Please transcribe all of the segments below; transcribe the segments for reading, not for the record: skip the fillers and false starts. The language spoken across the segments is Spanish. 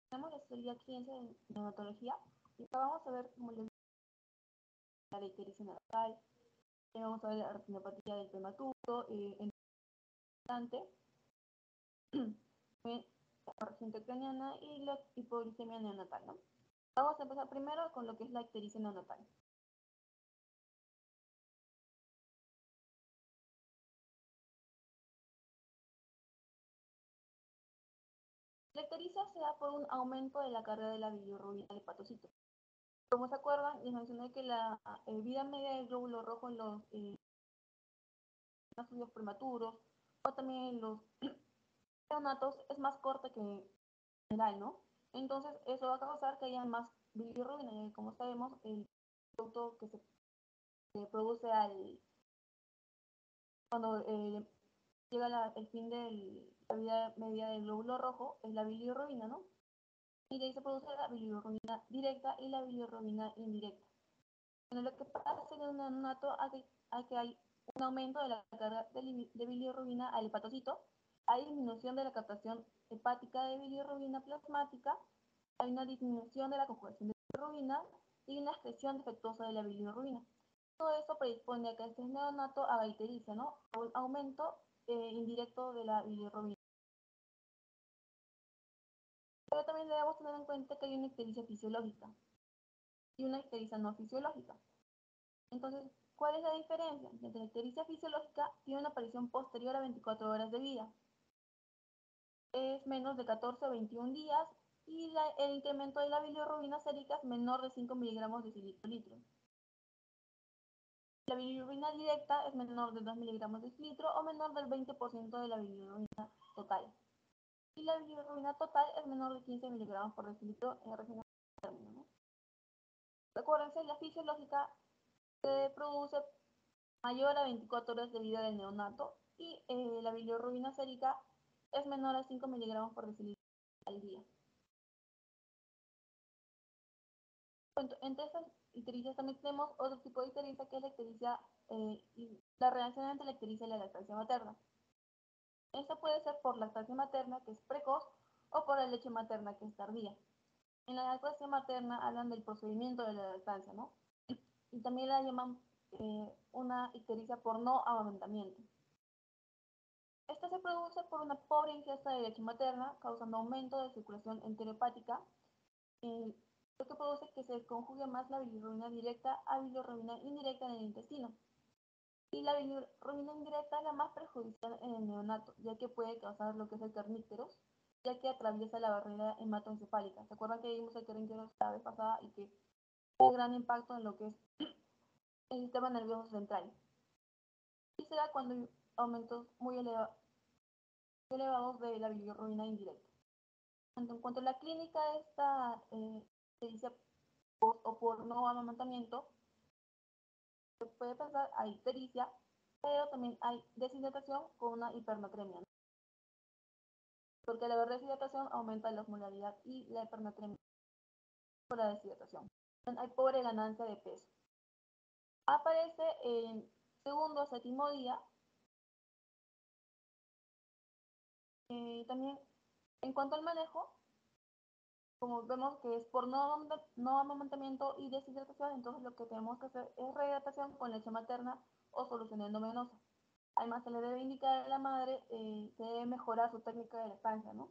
Tenemos la especialidad ciencia de neonatología y acá vamos a ver cómo les la ictericia neonatal, vamos a ver la retinopatía del prematuro, importante, la reciente craniana y la hipoglicemia neonatal, ¿no? Vamos a empezar primero con lo que es la ictericia neonatal. La ictericia se da por un aumento de la carga de la bilirrubina del hepatocito. Como se acuerdan, les mencioné que la vida media del glóbulo rojo en los nacidos prematuros o también en los neonatos es más corta que en general, ¿no? Entonces eso va a causar que haya más bilirrubina, y como sabemos, el producto que se produce cuando llega el fin de la vida media del glóbulo rojo es la bilirrubina, ¿no? Y de ahí se produce la bilirrubina directa y la bilirrubina indirecta. Bueno, lo que pasa en un neonato hay que hay un aumento de la carga de bilirrubina al hepatocito, hay disminución de la captación hepática de bilirrubina plasmática, hay una disminución de la conjugación de bilirrubina y una excreción defectuosa de la bilirrubina. Todo eso predispone a que este neonato haga ictericia, ¿no? Un aumento indirecto de la bilirrubina. Pero también debemos tener en cuenta que hay una ictericia fisiológica y una ictericia no fisiológica. Entonces, ¿cuál es la diferencia? La ictericia fisiológica tiene una aparición posterior a 24 horas de vida. Es menos de 14 a 21 días y el incremento de la bilirrubina sérica es menor de 5 miligramos de litro. La bilirrubina directa es menor de 2 miligramos de litro o menor del 20% de la bilirrubina total. Y la bilirrubina total es menor de 15 miligramos por decilitro en régimen término, ¿no? Recuérdense, la fisiológica se produce mayor a 24 horas de vida del neonato y la bilirrubina sérica es menor a 5 miligramos por decilitro al día. Entre estas ictericias también tenemos otro tipo de ictericia que es la ictericia, la reacción entre la ictericia y la lactancia materna. Esta puede ser por lactancia materna, que es precoz, o por la leche materna, que es tardía. En la lactancia materna hablan del procedimiento de la lactancia, ¿no? Y también la llaman una ictericia por no amamantamiento. Esta se produce por una pobre ingesta de leche materna, causando aumento de circulación enterohepática, lo que produce que se desconjugue más la bilirrubina directa a bilirrubina indirecta en el intestino. Y la bilirrubina indirecta es la más perjudicial en el neonato, ya que puede causar lo que es el kernícteros, ya que atraviesa la barrera hematoencefálica. ¿Se acuerdan que vimos el kernícteros la vez pasada y que tiene gran impacto en lo que es el sistema nervioso central? Y se da cuando hay aumentos muy elevados de la bilirrubina indirecta. En cuanto a la clínica de esta se dice post o por no amamantamiento, se puede pensar hay ictericia, pero también hay deshidratación con una hipernatremia, ¿no? Porque la deshidratación aumenta la osmolaridad y la hipernatremia por la deshidratación. Hay pobre ganancia de peso. Aparece en segundo o séptimo día. También en cuanto al manejo, como vemos que es por no amamantamiento y deshidratación, entonces lo que tenemos que hacer es rehidratación con leche materna o solución endovenosa. Además, se le debe indicar a la madre que debe mejorar su técnica de lactancia, ¿no?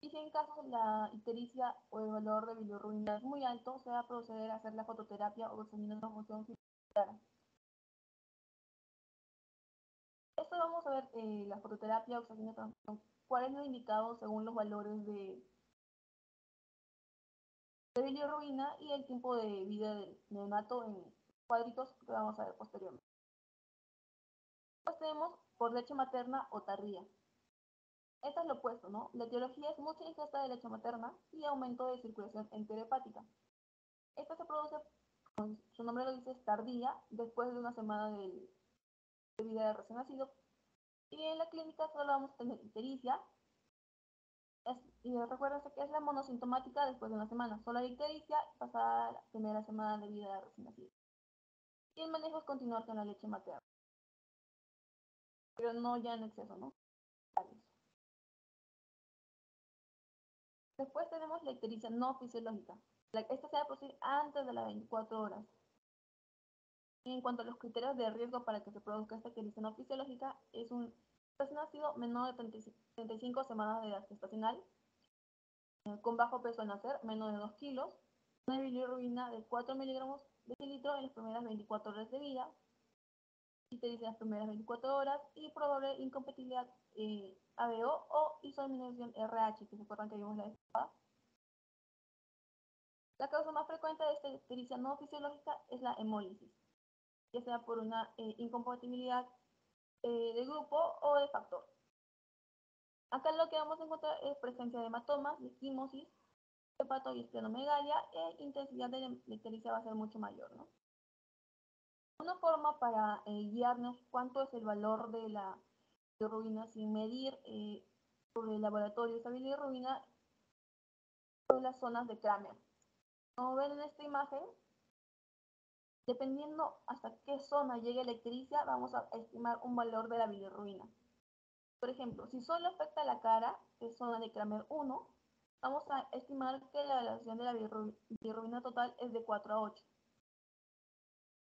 Y si en caso la ictericia o el valor de bilirrubina es muy alto, se va a proceder a hacer la fototerapia o oxigenotransfusión fisiológica. Esto vamos a ver la fototerapia o oxigenotransfusión, cuál es lo indicado según los valores de bilirrubina y el tiempo de vida del neonato en cuadritos que vamos a ver posteriormente. Después tenemos por leche materna o tardía. Esto es lo opuesto, ¿no? La etiología es mucha ingesta de leche materna y aumento de circulación enterohepática. Esto se produce, como su nombre lo dice, tardía, después de una semana de vida del recién nacido. Y en la clínica solo vamos a tener ictericia. Y recuerden que es la monosintomática después de una semana. Solo hay ictericia pasada la primera semana de vida del recién nacido. Y el manejo es continuar con la leche materna, pero no ya en exceso, ¿no? Después tenemos la ictericia no fisiológica. Esta se va a producir antes de las 24 horas. En cuanto a los criterios de riesgo para que se produzca esta ictericia no fisiológica, es un recién nacido menor de 35 semanas de edad gestacional, con bajo peso al nacer, menos de 2 kilos, una bilirrubina de 4 miligramos de litro en las primeras 24 horas de vida, ictericia en las primeras 24 horas y probable incompatibilidad ABO o isodisminución RH, que se acuerdan que vimos la vez pasada. La causa más frecuente de esta ictericia no fisiológica es la hemólisis, ya sea por una incompatibilidad de grupo o de factor. Acá lo que vamos a encontrar es presencia de hematomas, de quimosis, hepato y esplenomegalia, e intensidad de la ictericia va a ser mucho mayor, ¿no? Una forma para guiarnos cuánto es el valor de la bilirrubina sin medir por el laboratorio esa bilirrubina son las zonas de Kramer. Como ven en esta imagen, dependiendo hasta qué zona llegue la ictericia, vamos a estimar un valor de la bilirrubina. Por ejemplo, si solo afecta la cara, que es zona de Kramer 1, vamos a estimar que la relación de la bilirrubina total es de 4 a 8.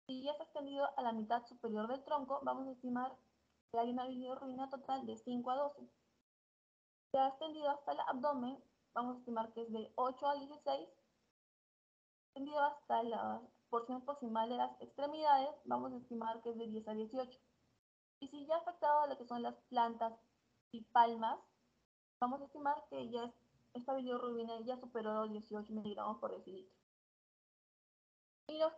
Si ya se ha extendido a la mitad superior del tronco, vamos a estimar que hay una bilirrubina total de 5 a 12. Si ha extendido hasta el abdomen, vamos a estimar que es de 8 a 16. Extendido hasta la porción proximal de las extremidades, vamos a estimar que es de 10 a 18. Y si ya ha afectado a lo que son las plantas y palmas, vamos a estimar que ya esta bilirrubina ya superó los 18 miligramos por decilitro. Y los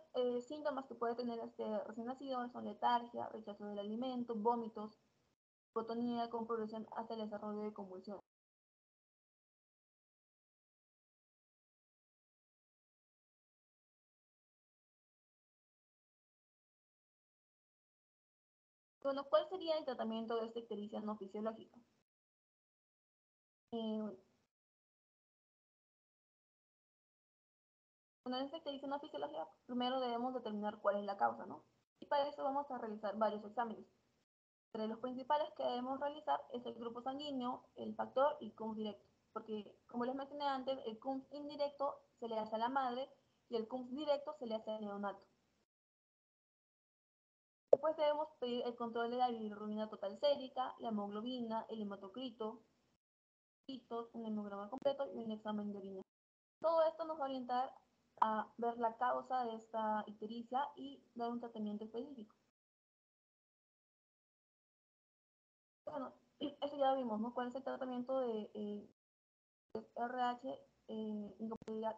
síntomas que puede tener este recién nacido son letargia, rechazo del alimento, vómitos, hipotonía con progresión hasta el desarrollo de convulsiones. Bueno, ¿cuál sería el tratamiento de esta ictericia no fisiológica? Bueno, en esta ictericia no fisiológica, primero debemos determinar cuál es la causa, ¿no? Y para eso vamos a realizar varios exámenes. Entre los principales que debemos realizar es el grupo sanguíneo, el factor y CUMS directo, porque como les mencioné antes, el CUMS indirecto se le hace a la madre y el CUMS directo se le hace al neonato. Después debemos pedir el control de la bilirrubina total sérica, la hemoglobina, el hematocrito, un hemograma completo y un examen de orina. Todo esto nos va a orientar a ver la causa de esta ictericia y dar un tratamiento específico. Bueno, eso ya vimos, ¿no? ¿Cuál es el tratamiento de RH,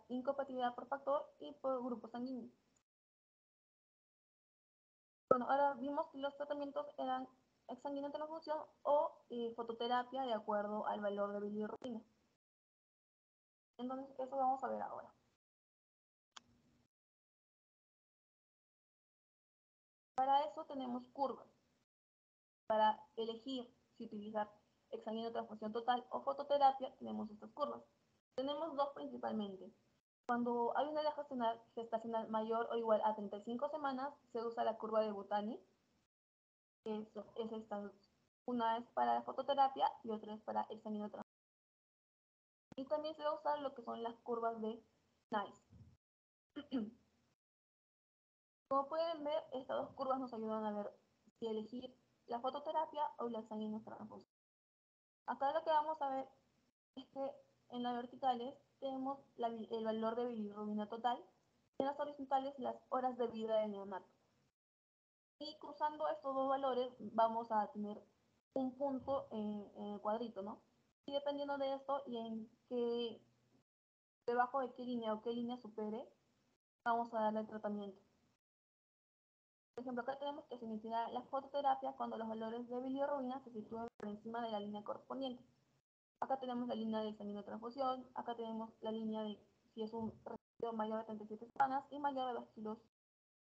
incompatibilidad por factor y por grupo sanguíneo? Bueno, ahora vimos que los tratamientos eran exsanguíneo transfusión o fototerapia de acuerdo al valor de bilirrubina. Entonces, eso vamos a ver ahora. Para eso tenemos curvas. Para elegir si utilizar exsanguíneo transfusión total o fototerapia, tenemos estas curvas. Tenemos dos principalmente. Cuando hay una edad gestacional mayor o igual a 35 semanas, se usa la curva de Butani. Es esta. Una es para la fototerapia y otra es para exsanguíneo transfusión. Y también se va a usar lo que son las curvas de NICE. Como pueden ver, estas dos curvas nos ayudan a ver si elegir la fototerapia o la exsanguíneo transfusión. Acá lo que vamos a ver es que en las verticales tenemos el valor de bilirrubina total y en las horizontales las horas de vida del neonato. Y cruzando estos dos valores vamos a tener un punto en el cuadrito, ¿no? Y dependiendo de esto y en qué, debajo de qué línea o qué línea supere, vamos a darle el tratamiento. Por ejemplo, acá tenemos que se iniciará la fototerapia cuando los valores de bilirrubina se sitúen por encima de la línea correspondiente. Acá tenemos la línea de exsanguinotransfusión, acá tenemos la línea de si es un residuo mayor de 37 semanas y mayor de 2 kilos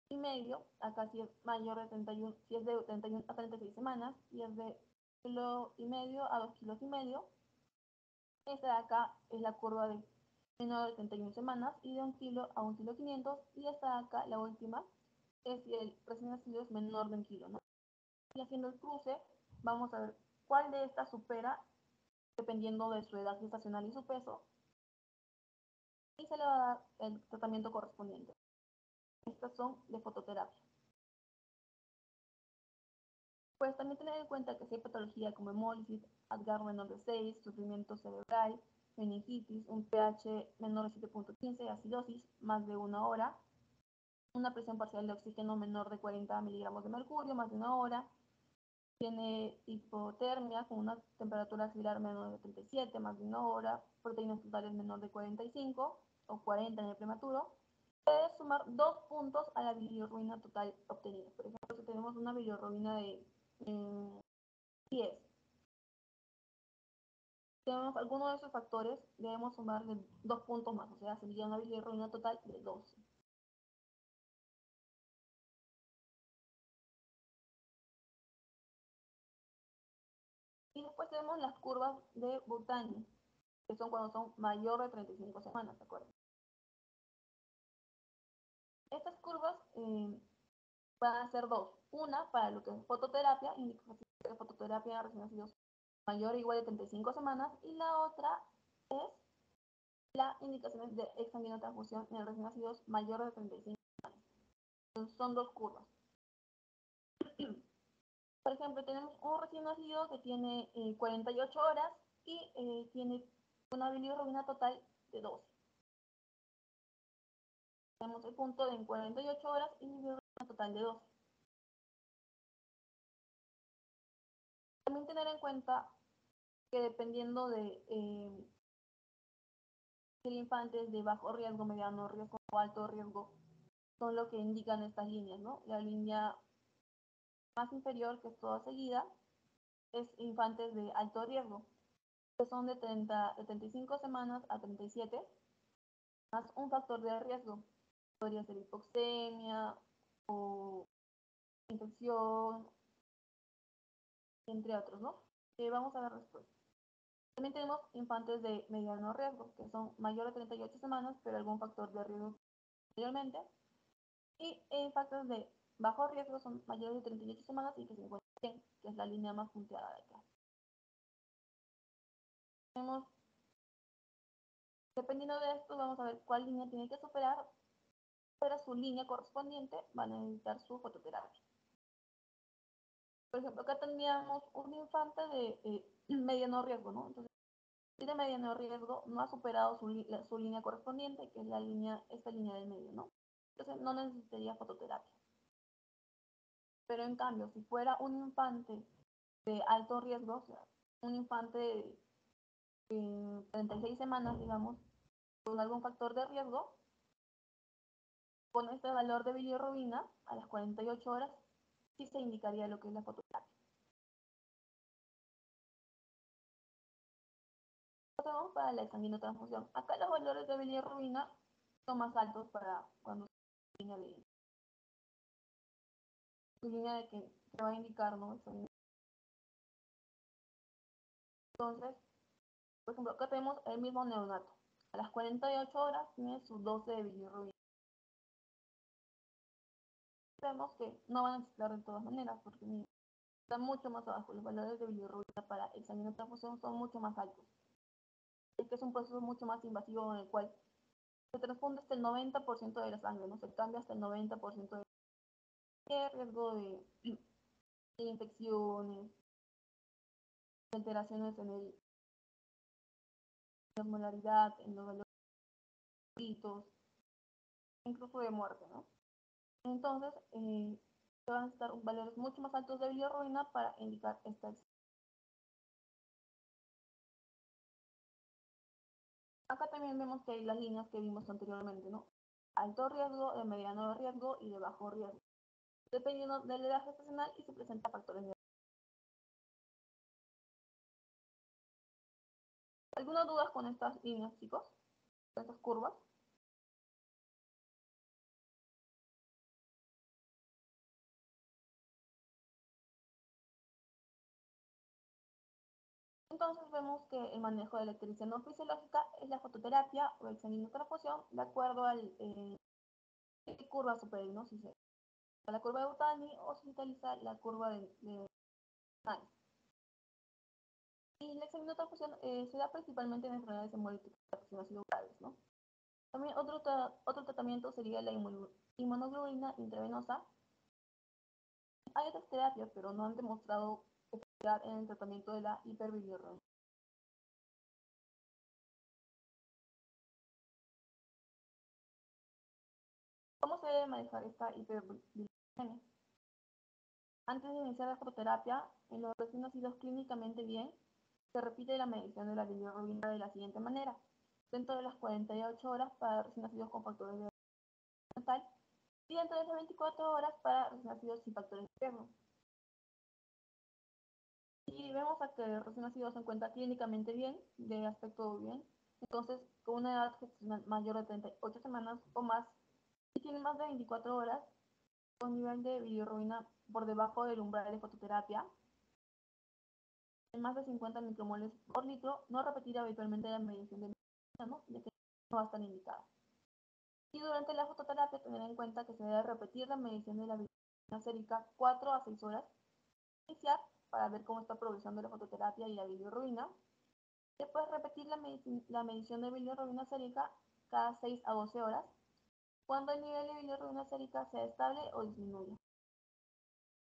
y medio, acá si es mayor de 31, si es de 31 a 36 semanas y es de kilo y medio a 2 kilos y medio. Esta de acá es la curva de menor de 31 semanas y de 1 kilo a 1 kilo 500 y esta de acá, la última, es si el recién nacido es menor de 1 kilo, ¿no? Y haciendo el cruce, vamos a ver cuál de estas supera, dependiendo de su edad gestacional y su peso, se le va a dar el tratamiento correspondiente. Estas son de fototerapia. Pues también tener en cuenta que si hay patología como hemólisis, Apgar menor de 6, sufrimiento cerebral, meningitis, un pH menor de 7.15, acidosis, más de 1 hora, una presión parcial de oxígeno menor de 40 miligramos de mercurio, más de 1 hora, tiene hipotermia con una temperatura celular menor de 37, más de 1 hora, proteínas totales menor de 45 o 40 en el prematuro, puede sumar 2 puntos a la bilirrubina total obtenida. Por ejemplo, si tenemos una bilirrubina de 10, tenemos alguno de esos factores, debemos sumarle 2 puntos más, o sea, sería una bilirrubina total de 12. Y después tenemos las curvas de Butani, que son cuando son mayor de 35 semanas, ¿de acuerdo? Estas curvas van a ser dos. Una para lo que es fototerapia, indicación de fototerapia en recién nacidos mayor o igual de 35 semanas, y la otra es la indicación de exsanguinotransfusión en recién nacidos mayor de 35 semanas. Entonces, son dos curvas. Por ejemplo, tenemos un recién nacido que tiene 48 horas y tiene una bilirrubina total de 12. Tenemos el punto de en 48 horas y bilirrubina total de 12. También tener en cuenta que dependiendo de el infante es de bajo riesgo, mediano riesgo o alto riesgo, son lo que indican estas líneas, ¿no? La línea más inferior, que es toda seguida, es infantes de alto riesgo, que son de 35 semanas a 37, más un factor de riesgo. Podría ser hipoxemia o infección, entre otros, ¿no? Vamos a ver después. También tenemos infantes de mediano riesgo, que son mayores de 38 semanas, pero algún factor de riesgo anteriormente. Y factores de bajo riesgo son mayores de 38 semanas y que se encuentran bien, que es la línea más punteada de acá. Tenemos, dependiendo de esto, vamos a ver cuál línea tiene que superar, pero su línea correspondiente van a necesitar su fototerapia. Por ejemplo, acá tendríamos un infante de mediano riesgo, ¿no? Entonces, si de mediano riesgo no ha superado su línea correspondiente, que es esta línea del medio, ¿no? Entonces no necesitaría fototerapia. Pero en cambio, si fuera un infante de alto riesgo, o sea, un infante de 36 semanas, digamos, con algún factor de riesgo, con este valor de bilirrubina a las 48 horas, sí se indicaría lo que es la fototerapia. Pasamos para la exsanguinotransfusión. Acá los valores de bilirrubina son más altos para cuando se línea de su línea de que va a indicar, ¿no? Entonces, por ejemplo, acá tenemos el mismo neonato. A las 48 horas tiene su 12 de bilirrubina. Vemos que no van a necesitar de todas maneras porque están mucho más abajo. Los valores de bilirrubina para exsanguinotransfusión son mucho más altos. Es que es un proceso mucho más invasivo en el cual se transfunde hasta el 90% de la sangre, ¿no? Se cambia hasta el 90% de riesgo de infecciones, de alteraciones en la osmolaridad, en los valores de incluso de muerte, ¿no? Entonces, van a estar valores mucho más altos de bilirrubina para indicar esta. Acá también vemos que hay las líneas que vimos anteriormente, ¿no? Alto riesgo, de mediano riesgo y de bajo riesgo, dependiendo de la edad gestacional y se presenta factores de... ¿Algunas dudas con estas líneas, chicos? ¿Con estas curvas? Entonces vemos que el manejo de la ictericia no fisiológica es la fototerapia o exsanguinotransfusión de acuerdo al qué curva supere, ¿no? Si se utiliza la curva de Butani o si se utiliza la curva de Nice. Y la exsanguinotransfusión se da principalmente en enfermedades hemolíticas, que son ácidos graves, ¿no? También Otro tratamiento sería la inmunoglobulina intravenosa. Hay otras terapias, pero no han demostrado efectividad en el tratamiento de la hiperbilirubinemia. ¿Cómo se debe manejar esta hiperbilirubinemia? Antes de iniciar la fototerapia, en los recién nacidos clínicamente bien, se repite la medición de la bilirrubina de la siguiente manera: dentro de las 48 horas para recién nacidos con factores de natal y dentro de las 24 horas para recién nacidos sin factores externos. Y vemos a que el recién nacido se encuentra clínicamente bien, de aspecto bien, entonces con una edad gestacional mayor de 38 semanas o más y tiene más de 24 horas con nivel de bilirrubina por debajo del umbral de fototerapia, en más de 50 micromoles por litro, no repetir habitualmente la medición de bilirrubina, ¿no? Ya que no va a estar indicada. Y durante la fototerapia tener en cuenta que se debe repetir la medición de la bilirrubina sérica 4 a 6 horas iniciar para ver cómo está progresando la fototerapia y la bilirrubina. Después repetir la medición de bilirrubina sérica cada 6 a 12 horas cuando el nivel de bilirrubina sérica sea estable o disminuya.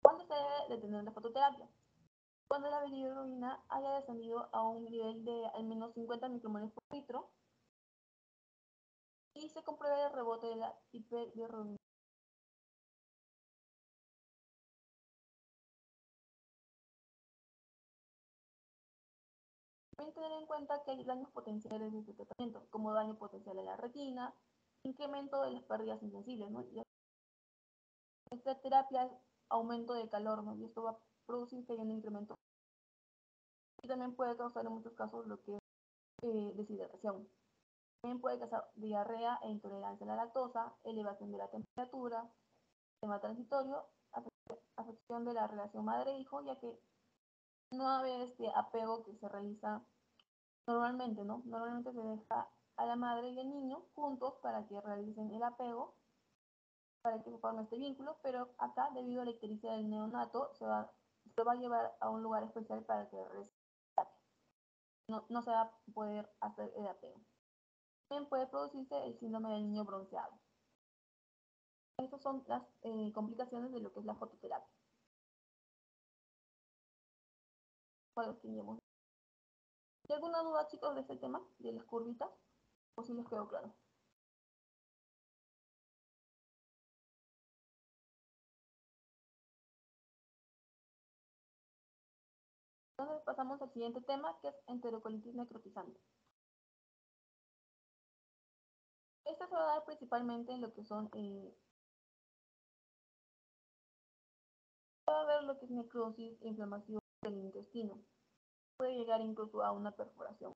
¿Cuándo se debe detener la fototerapia? Cuando la bilirrubina haya descendido a un nivel de al menos 50 micromoles por litro y se compruebe el rebote de la hiperbilirrubina. También tener en cuenta que hay daños potenciales de este tratamiento, como daño potencial a la retina, incremento de las pérdidas insensibles, ¿no? Esta terapia es aumento de calor, ¿no? Y esto va a producir que haya un incremento. Y también puede causar en muchos casos lo que es deshidratación. También puede causar diarrea e intolerancia a la lactosa, elevación de la temperatura, tema transitorio, afección de la relación madre-hijo, ya que no va a haber este apego que se realiza normalmente, ¿no? Normalmente se deja a la madre y el niño juntos para que realicen el apego, para que se forme este vínculo, pero acá, debido a la ictericia del neonato, se va a llevar a un lugar especial para que realice. No se va a poder hacer el apego. También puede producirse el síndrome del niño bronceado. Estas son las complicaciones de lo que es la fototerapia. ¿Hay alguna duda, chicos, de este tema, de las curvitas? ¿O si les quedó claro? Entonces pasamos al siguiente tema, que es enterocolitis necrotizante. Esta se va a dar principalmente en lo que son, va a haber lo que es necrosis e inflamación del intestino. Puede llegar incluso a una perforación.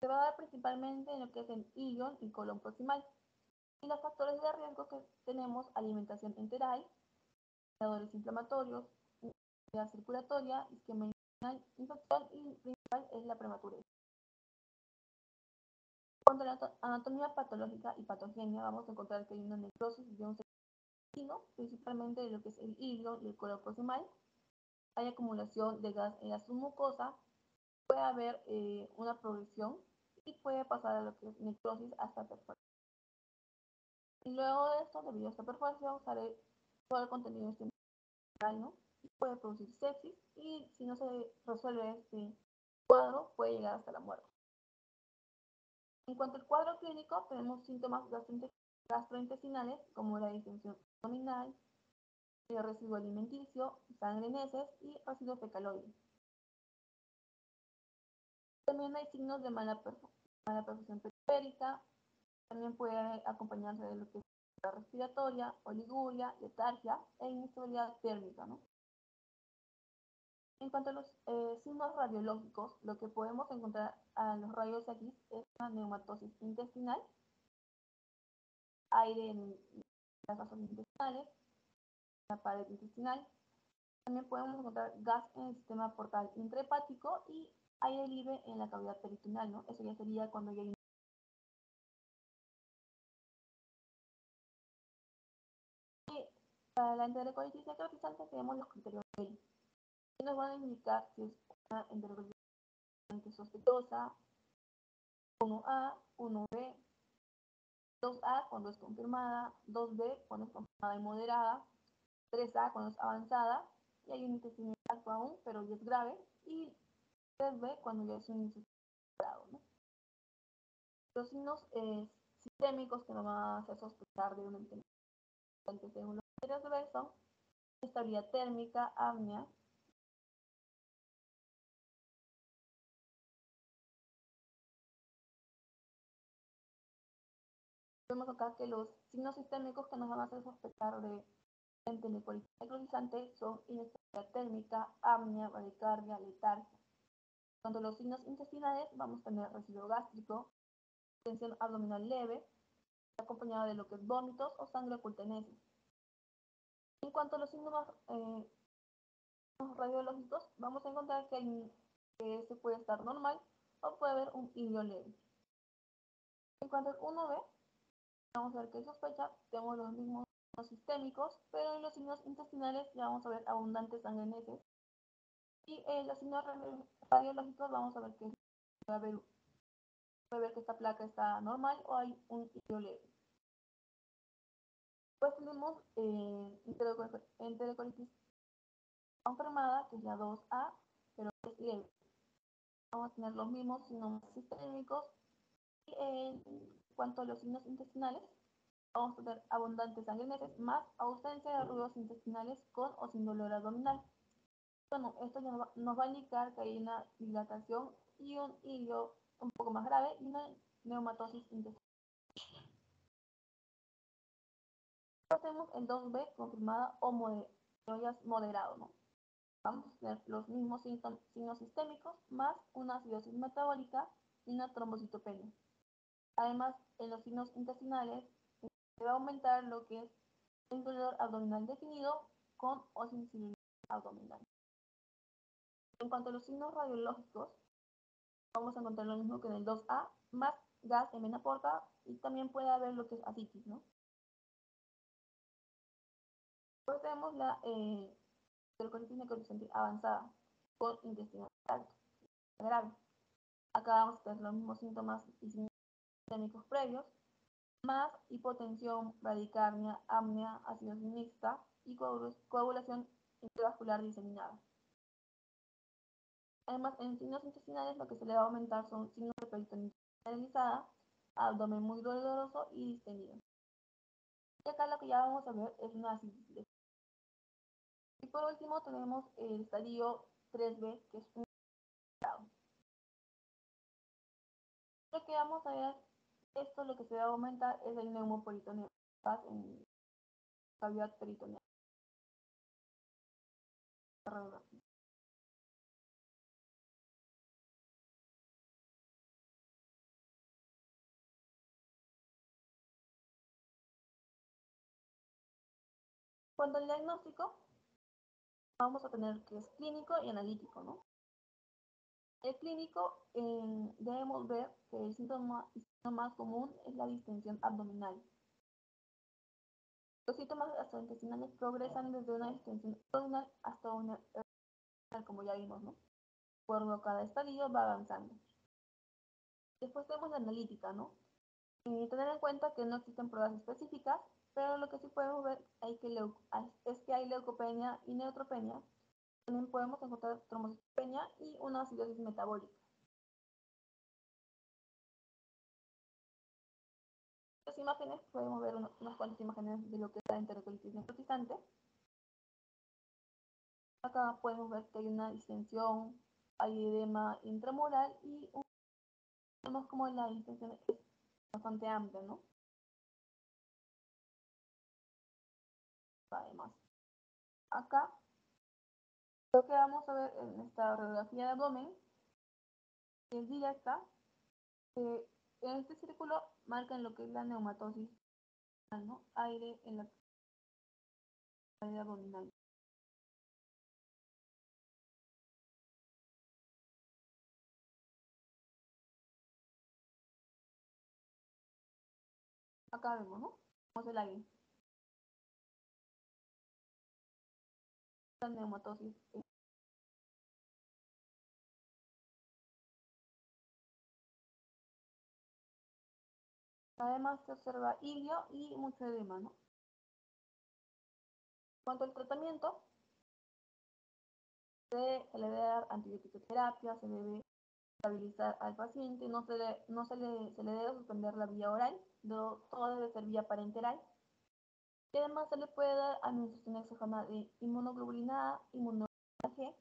Se va a dar principalmente en lo que es el ilion y colon proximal. Y los factores de riesgo que tenemos: alimentación enteral, mediadores inflamatorios, enfermedad circulatoria, isquemia intestinal, infección y principal es la prematurez. Cuando la anatomía patológica y patogenia, vamos a encontrar que hay una necrosis de un intestino, principalmente de lo que es el hilo y el colon proximal. Hay acumulación de gas en la submucosa, puede haber una progresión y puede pasar a lo que es necrosis hasta perforación. Y luego de esto, debido a esta perforación, sale todo el contenido intestinal, ¿no? Y puede producir sepsis y si no se resuelve este cuadro, puede llegar hasta la muerte. En cuanto al cuadro clínico, tenemos síntomas gastrointestinales como la distensión abdominal, el residuo alimenticio, sangre en heces y residuo fecaloide. También hay signos de mala perfusión periférica, también puede acompañarse de lo que es la respiratoria, oliguria, letargia e inestabilidad térmica, ¿no? En cuanto a los signos radiológicos, lo que podemos encontrar a los rayos X es una neumatosis intestinal, aire en las vasos intestinales, la pared intestinal. También podemos encontrar gas en el sistema portal intrahepático y aire libre en la cavidad peritoneal, ¿no? Eso ya sería cuando ya hay. Y para la enterocolitis necrotizante tenemos los criterios de Bailey, que nos van a indicar si es una enterocolitis sospechosa, 1A, 1B, 2A cuando es confirmada, 2B cuando es confirmada y moderada, 3A cuando es avanzada y hay un intestino intacto aún, pero ya es grave, y 3B cuando ya es un intestino grave, ¿no? Los signos sistémicos que nos van a hacer sospechar de una enfermedad según los criterios de B son estabilidad térmica, apnea. Vemos acá que los signos sistémicos que nos van a hacer sospechar de enterocolitis necrotizante son inestabilidad térmica, apnea, bradicardia, letargia. Cuando los signos intestinales vamos a tener residuo gástrico, tensión abdominal leve, acompañado de lo que es vómitos o sangre oculta en heces. En cuanto a los signos radiológicos, vamos a encontrar que se puede estar normal o puede haber un hilio leve. En cuanto al 1B, vamos a ver que sospecha, tenemos los mismos signos sistémicos, pero en los signos intestinales ya vamos a ver abundante sangre en heces. Y en los signos radiológicos vamos a ver que puede ver que esta placa está normal o hay un hilio leve. Pues tenemos enterocolitis confirmada, que es la 2A, pero es leve. Vamos a tener los mismos signos sistémicos. Y en cuanto a los signos intestinales, vamos a tener abundante sangre en heces, más ausencia de ruidos intestinales con o sin dolor abdominal. Bueno, esto ya nos va a indicar que hay una dilatación y un hilio un poco más grave y una neumatosis intestinal. Tenemos el 2B confirmada o moderado, ¿no? Vamos a tener los mismos signos sistémicos más una acidosis metabólica y una trombocitopenia. Además, en los signos intestinales se va a aumentar lo que es el dolor abdominal definido con o sin sensibilidad abdominal. En cuanto a los signos radiológicos, vamos a encontrar lo mismo que en el 2A, más gas en vena porta y también puede haber lo que es ascitis, ¿no? Después tenemos la enterocolitis necrotizante avanzada con intestino alto, grave. Acá vamos a tener los mismos síntomas y signos sistémicos previos, más hipotensión, bradicardia, apnea, acidosis mixta y coagulación intravascular diseminada. Además, en signos intestinales lo que se le va a aumentar son signos de peritonitis generalizada, abdomen muy doloroso y distendido. Y acá lo que ya vamos a ver es una ascitis. Y por último tenemos el estadio 3B, que es un grado. Lo que vamos a ver, esto lo que se va a aumentar es el neumoperitoneal, en cavidad peritoneal. Cuando el diagnóstico, vamos a tener que es clínico y analítico, ¿no? El clínico, debemos ver que el síntoma más común es la distensión abdominal. Los síntomas gastrointestinales progresan desde una distensión abdominal hasta una hernia, como ya vimos, ¿no? Por cada estadio va avanzando. Después tenemos la analítica, ¿no? Tener en cuenta que no existen pruebas específicas, pero lo que sí podemos ver es que hay leucopenia y neutropenia. También podemos encontrar trombocitopenia y una acidosis metabólica. Las imágenes, podemos ver unas cuantas imágenes de lo que es la enterocolitis necrotizante. Acá podemos ver que hay una distensión, hay edema intramural y vemos como la distensión es bastante amplia, ¿no? Además, acá lo que vamos a ver en esta radiografía de abdomen es directa. En este círculo marcan lo que es la neumatosis, ¿no? Aire en la pared abdominal. Acá vemos, ¿no? Vemos el aire. La neumatosis. Además se observa ilio y mucho edema, ¿no? En cuanto al tratamiento, se le debe dar antibiótico-terapia, se debe estabilizar al paciente, se le debe suspender la vía oral, todo debe ser vía parenteral. Y además se le puede dar administración exógena de inmunoglobulina A, inmunoglobulina G,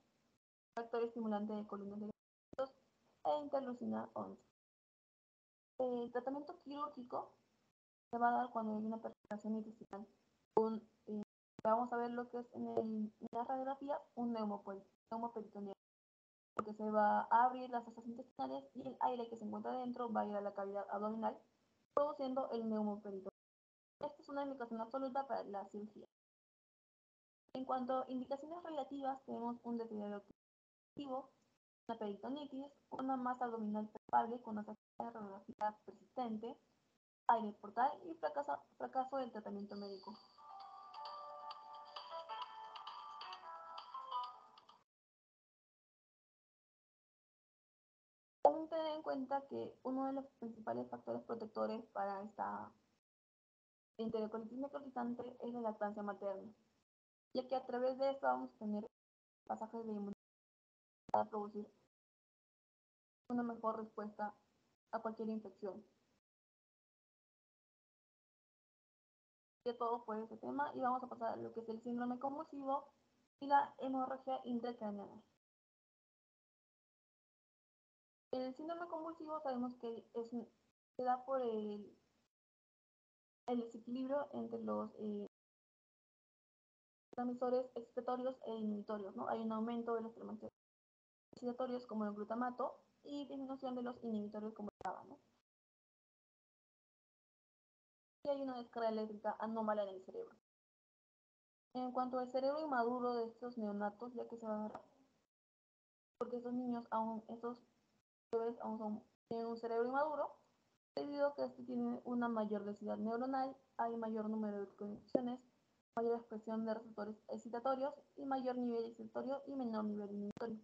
factor estimulante de columnas de ganglios e interleucina 11. El tratamiento quirúrgico se va a dar cuando hay una perforación intestinal. Vamos a ver lo que es en la radiografía un neumoperitoneal, porque se va a abrir las fosas intestinales y el aire que se encuentra dentro va a ir a la cavidad abdominal, produciendo el neumoperitoneal. Esta es una indicación absoluta para la cirugía. En cuanto a indicaciones relativas, tenemos un deterioro cognitivo, una peritonitis, una masa abdominal palpable con una radiografía persistente, aire portal y fracaso del tratamiento médico. También tener en cuenta que uno de los principales factores protectores para esta enterocolitis necrotizante es la lactancia materna, ya que a través de esto vamos a tener pasajes de inmunidad para producir una mejor respuesta a cualquier infección. De todo por ese tema y vamos a pasar a lo que es el síndrome convulsivo y la hemorragia intracraneal. El síndrome convulsivo sabemos que se da por el desequilibrio entre los transmisores excitatorios e inhibitorios, ¿no? Hay un aumento de los transmisores excitatorios como el glutamato y disminución de los inhibitorios como el GABA, ¿no? Y hay una descarga eléctrica anómala en el cerebro. En cuanto al cerebro inmaduro de estos neonatos, ya que se va a dar, porque esos niños esos bebés aún tienen un cerebro inmaduro, debido a que este tiene una mayor densidad neuronal, hay mayor número de conexiones, mayor expresión de receptores excitatorios y mayor nivel excitatorio y menor nivel inhibitorio.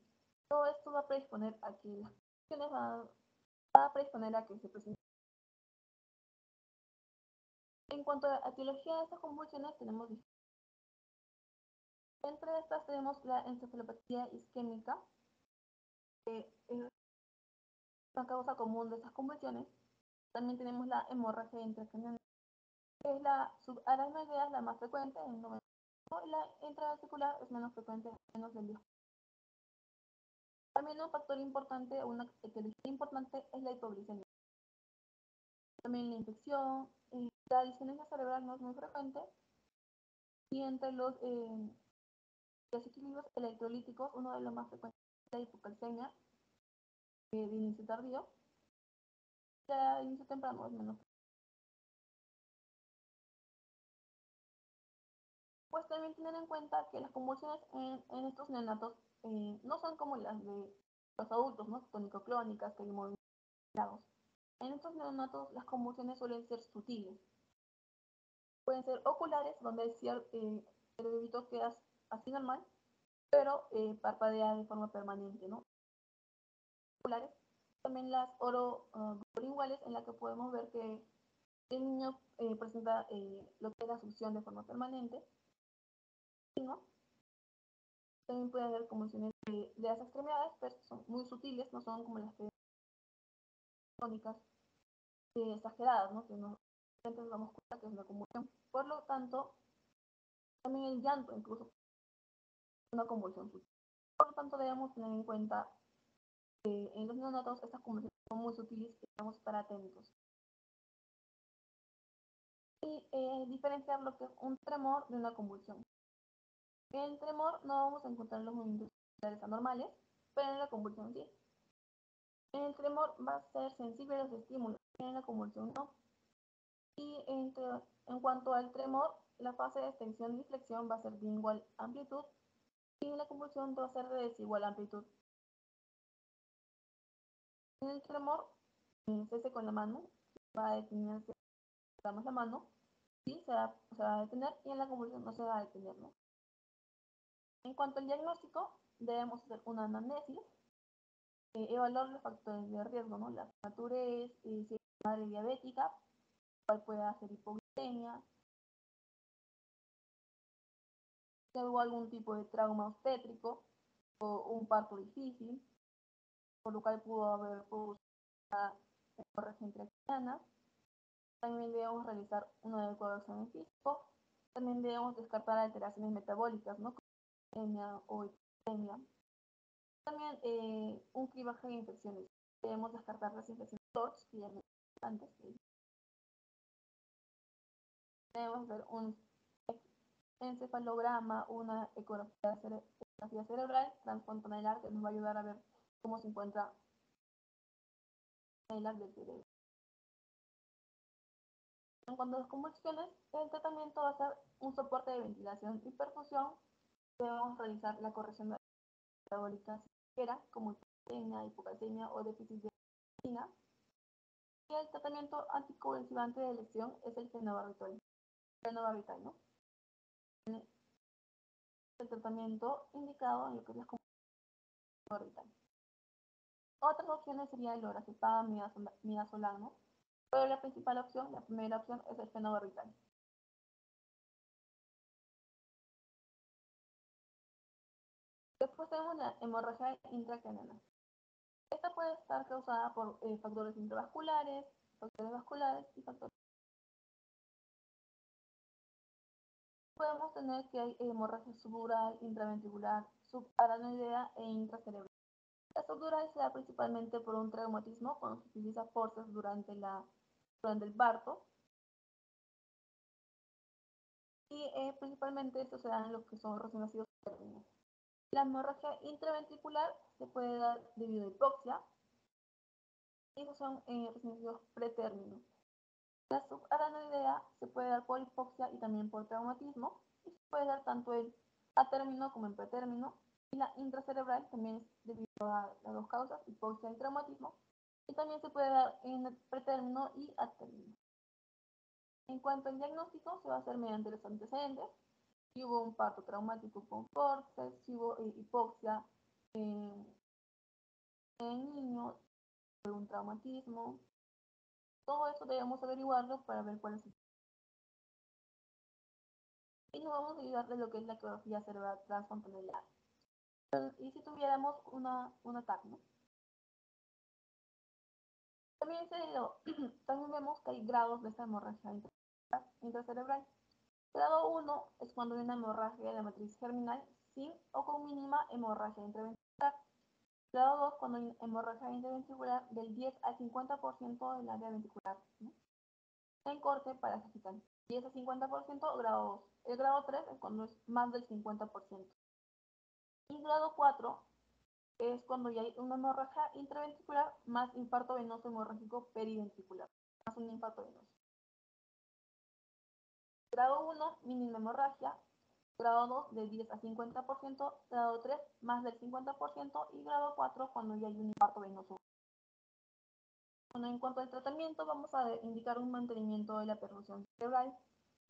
Todo esto va a predisponer a que las conexiones va a predisponer a que se presenten. En cuanto a la etiología de estas convulsiones, tenemos entre estas tenemos la encefalopatía isquémica, que es la causa común de estas convulsiones. También tenemos la hemorragia intracraneal, que es la subaracnoidea, es la más frecuente, en 90%, y la intravesicular es menos frecuente, menos del 10%. También un factor importante, una etiología importante es la hipoglicemia. También la infección, la discinesia cerebral no es muy frecuente, y entre los desequilibrios electrolíticos, uno de los más frecuentes es la hipocalcemia de inicio tardío, de inicio temprano es menos. Pues también tener en cuenta que las convulsiones en estos neonatos no son como las de los adultos, ¿no? Tónico-clónicas, que hay movimientos. En estos neonatos las convulsiones suelen ser sutiles. Pueden ser oculares, donde el bebito queda así normal, pero parpadea de forma permanente, ¿no? Oculares. También las orolinguales, en la que podemos ver que el niño presenta lo que es la succión de forma permanente, ¿no? También puede haber convulsiones de las extremidades, pero son muy sutiles, no son como las tónicas exageradas, ¿no? Que nos damos cuenta que es una convulsión. Por lo tanto, también el llanto incluso es una convulsión sutil. Por lo tanto, debemos tener en cuenta que en los neonatos estas convulsiones son muy sutiles y debemos estar atentos. Y diferenciar lo que es un tremor de una convulsión. En el tremor no vamos a encontrar los movimientos anormales, pero en la convulsión sí. En el tremor va a ser sensible a los estímulos, en la convulsión no. Y en cuanto al tremor, la fase de extensión y flexión va a ser de igual amplitud y la convulsión va a ser de desigual amplitud. En el tremor, cese con la mano, va a detenerse, damos la mano, sí, se va a detener y en la convulsión no se va a detener, ¿no? En cuanto al diagnóstico, debemos hacer una anamnesis, evaluar los factores de riesgo, ¿no? La madurez, si es madre diabética, cual puede hacer hipoglucemia, si hubo algún tipo de trauma obstétrico o un parto difícil, por lo cual pudo haber producido una hemorragia intracraniana. También debemos realizar un adecuado examen físico. También debemos descartar alteraciones metabólicas, ¿no? Como anemia o hipotemia. También un cribaje de infecciones. Debemos descartar las infecciones TORCH, que ya mencioné antes. Debemos hacer un encefalograma, una ecografía cerebral transfrontalar que nos va a ayudar a ver cómo se encuentra el del cerebro. En cuanto a las convulsiones, el tratamiento va a ser un soporte de ventilación y perfusión. Debemos realizar la corrección de la metabólica severa, como hipotensión, hipocalcemia o déficit de insulina. Y el tratamiento anticonvulsivante de elección es el fenobarbital, ¿no? El tratamiento indicado en lo que es la convulsión orbital. Otras opciones serían el lorazepam, midazolam, pero la principal opción, la primera opción, es el fenobarbital. Después tenemos la hemorragia intracraniana. Esta puede estar causada por factores intravasculares, factores vasculares y factores. Podemos tener que hay hemorragia subdural, intraventricular, subaranoidea e intracerebral. La subdural se da principalmente por un traumatismo cuando se utiliza fuerzas durante el parto. Y principalmente esto se da en los que son recién nacidos términos. La hemorragia intraventricular se puede dar debido a hipoxia. Y esos son recién nacidos pretérmino. La subaranoidea se puede dar por hipoxia y también por traumatismo, y se puede dar tanto a término como en pretérmino. Y la intracerebral también es debido a las dos causas, hipoxia y traumatismo, y también se puede dar en el pretérmino y a término. En cuanto al diagnóstico, se va a hacer mediante los antecedentes. Si hubo un parto traumático con forceps, si hubo hipoxia en niños, un traumatismo, todo eso debemos averiguarlo para ver cuál es el. Y nos vamos a ayudar de lo que es la ecografía cerebral transfrontalar. Y si tuviéramos un ataque, ¿no? También vemos que hay grados de esta hemorragia intracerebral. Grado 1 es cuando hay una hemorragia de la matriz germinal sin o con mínima hemorragia intraventricular. Grado 2 cuando hay hemorragia intraventricular del 10 al 50% del área ventricular, ¿no? En corte parasagital. 10 al 50%, grado 2. El grado 3 es cuando es más del 50%. Y grado 4 es cuando ya hay una hemorragia intraventricular más infarto venoso hemorrágico periventricular, más un infarto venoso. Grado 1, mínima hemorragia. Grado 2, de 10 a 50%. Grado 3, más del 50%. Y grado 4, cuando ya hay un infarto venoso. Bueno, en cuanto al tratamiento, vamos a indicar un mantenimiento de la perfusión cerebral,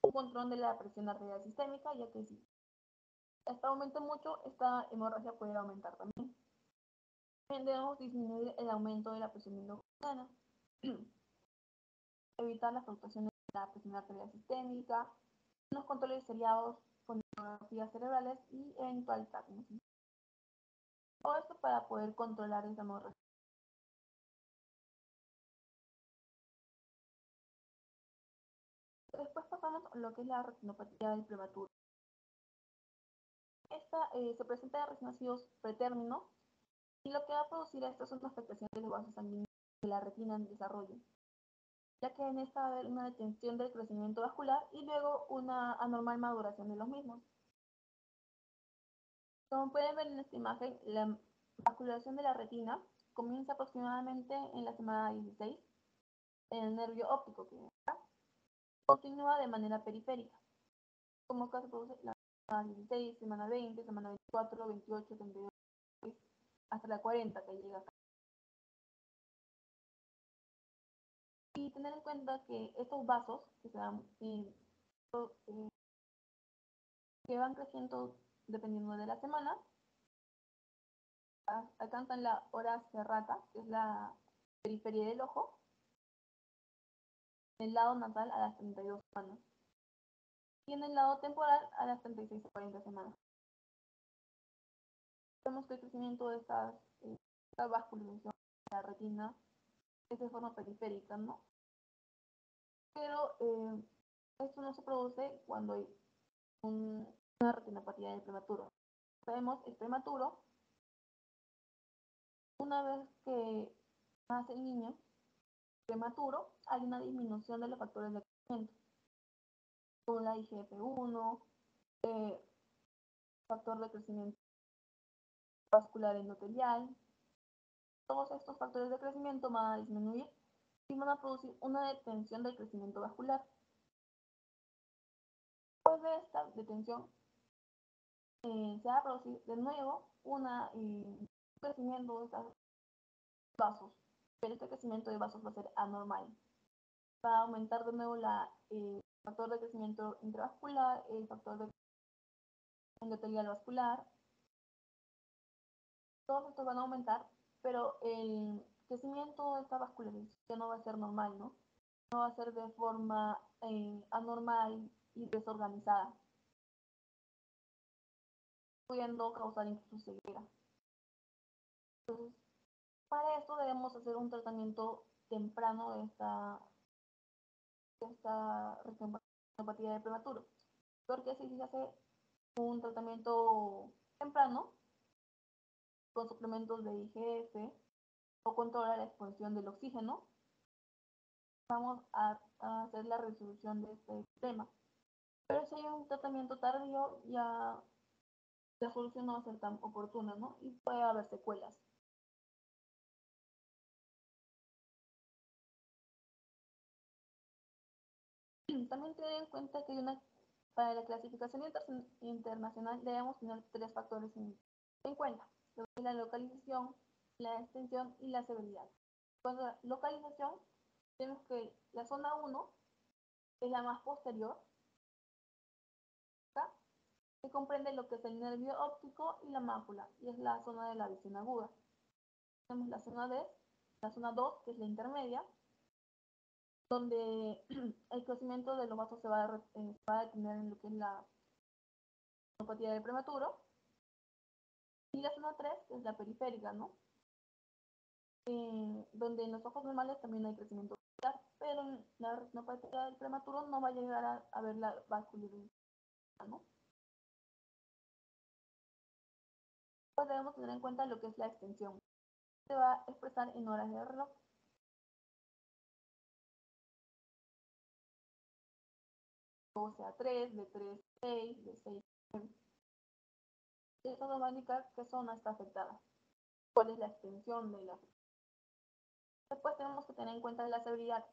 un control de la presión arterial sistémica, ya que si esta aumenta mucho, esta hemorragia puede aumentar también. También debemos disminuir el aumento de la presión endocrinal, evitar las fluctuaciones de la presión arterial sistémica, los controles seriados con ecografías cerebrales y eventual TAC. Todo esto para poder controlar esa hemorragia. Después pasamos a lo que es la retinopatía del prematuro. Esta se presenta en recién nacidos pretérmino, y lo que va a producir esto es una afectación de los vasos sanguíneos de la retina en desarrollo, ya que en esta va a haber una detención del crecimiento vascular y luego una anormal maduración de los mismos. Como pueden ver en esta imagen, la vascularización de la retina comienza aproximadamente en la semana 16 en el nervio óptico, que continúa de manera periférica, como que se produce la semana 16, semana 20, semana 24, 28, 32, hasta la 40 que llega acá. Y tener en cuenta que estos vasos que se dan que van creciendo dependiendo de la semana, alcanzan la hora serrata, que es la periferia del ojo, en el lado nasal a las 32 semanas y en el lado temporal a las 36 a 40 semanas. Vemos que el crecimiento de esta vascularización de la retina es de forma periférica, ¿no? Pero esto no se produce cuando hay una retinopatía del prematuro. Sabemos, es prematuro. Una vez que nace el niño prematuro, hay una disminución de los factores de crecimiento, como la IGF-1, factor de crecimiento vascular endotelial. Todos estos factores de crecimiento van a disminuir y van a producir una detención del crecimiento vascular. Después de esta detención, se va a producir de nuevo un crecimiento de estos vasos, pero este crecimiento de vasos va a ser anormal. Va a aumentar de nuevo el factor de crecimiento intravascular, el factor de endotelial vascular. Todos estos van a aumentar, pero el crecimiento de esta vascularización ya no va a ser normal, ¿no? No va a ser de forma anormal y desorganizada, pudiendo causar incluso ceguera. Entonces, para esto debemos hacer un tratamiento temprano de esta retinopatía de prematuro, porque si se hace un tratamiento temprano con suplementos de IGF o controla la exposición del oxígeno, vamos a hacer la resolución de este tema. Pero si hay un tratamiento tardío, ya la solución no va a ser tan oportuna, ¿no? Y puede haber secuelas. También tener en cuenta que para la clasificación internacional debemos tener 3 factores en cuenta: la localización, la extensión y la severidad. Cuando la localización, tenemos que la zona 1 es la más posterior, ¿tá? Que comprende lo que es el nervio óptico y la mácula, y es la zona de la visión aguda. Tenemos la zona 2, que es la intermedia, donde el crecimiento de los vasos se va a detener en lo que es la retinopatía del prematuro. Y la zona 3, que es la periférica, ¿no? Donde en los ojos normales también hay crecimiento vascular, pero en la retinopatía del prematuro no va a llegar a ver la vascularización, ¿no? Pues debemos tener en cuenta lo que es la extensión. Se va a expresar en horas de reloj. O sea, 3, de 3, 6, de 6, 9. Eso nos va a indicar qué zona está afectada, cuál es la extensión de la afectación. Después tenemos que tener en cuenta la severidad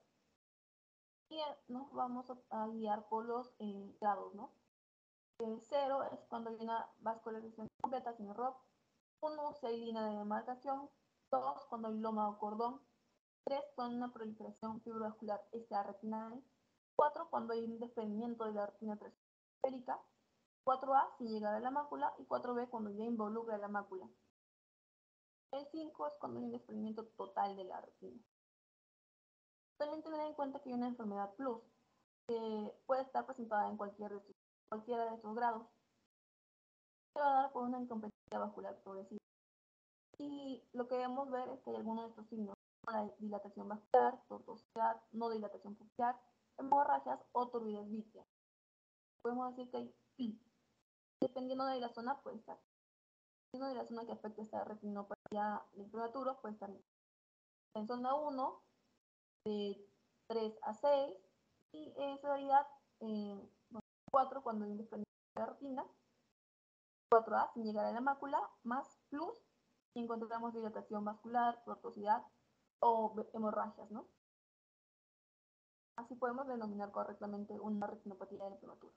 y nos vamos a guiar por los grados, ¿no? 0 es cuando hay una vascularización completa sin error. 1, si hay línea de demarcación. 2, cuando hay loma o cordón. 3, cuando hay una proliferación fibrovascular extrarretinal. 4, cuando hay un desprendimiento de la retina periférica. 4A, sin llegar a la mácula. Y 4B, cuando ya involucra la mácula. El 5 es cuando hay un desprendimiento total de la retina. También tener en cuenta que hay una enfermedad plus, que puede estar presentada en cualquiera de estos grados. Se va a dar por una incompetencia vascular progresiva. Y lo que debemos ver es que hay algunos de estos signos, como la dilatación vascular, tortuosidad, no dilatación pupilar, hemorragias o turbidez vítea. Podemos decir que hay, dependiendo de la zona, puede estar. Dependiendo de la zona que afecta esta retinopatía del prematuro, puede estar en zona 1, de 3 a 6, y en severidad 4 cuando hay un desprendimiento de la retina, 4A sin llegar a la mácula, más plus si encontramos dilatación vascular, tortuosidad o hemorragias, ¿no? Así podemos denominar correctamente una retinopatía del prematuro.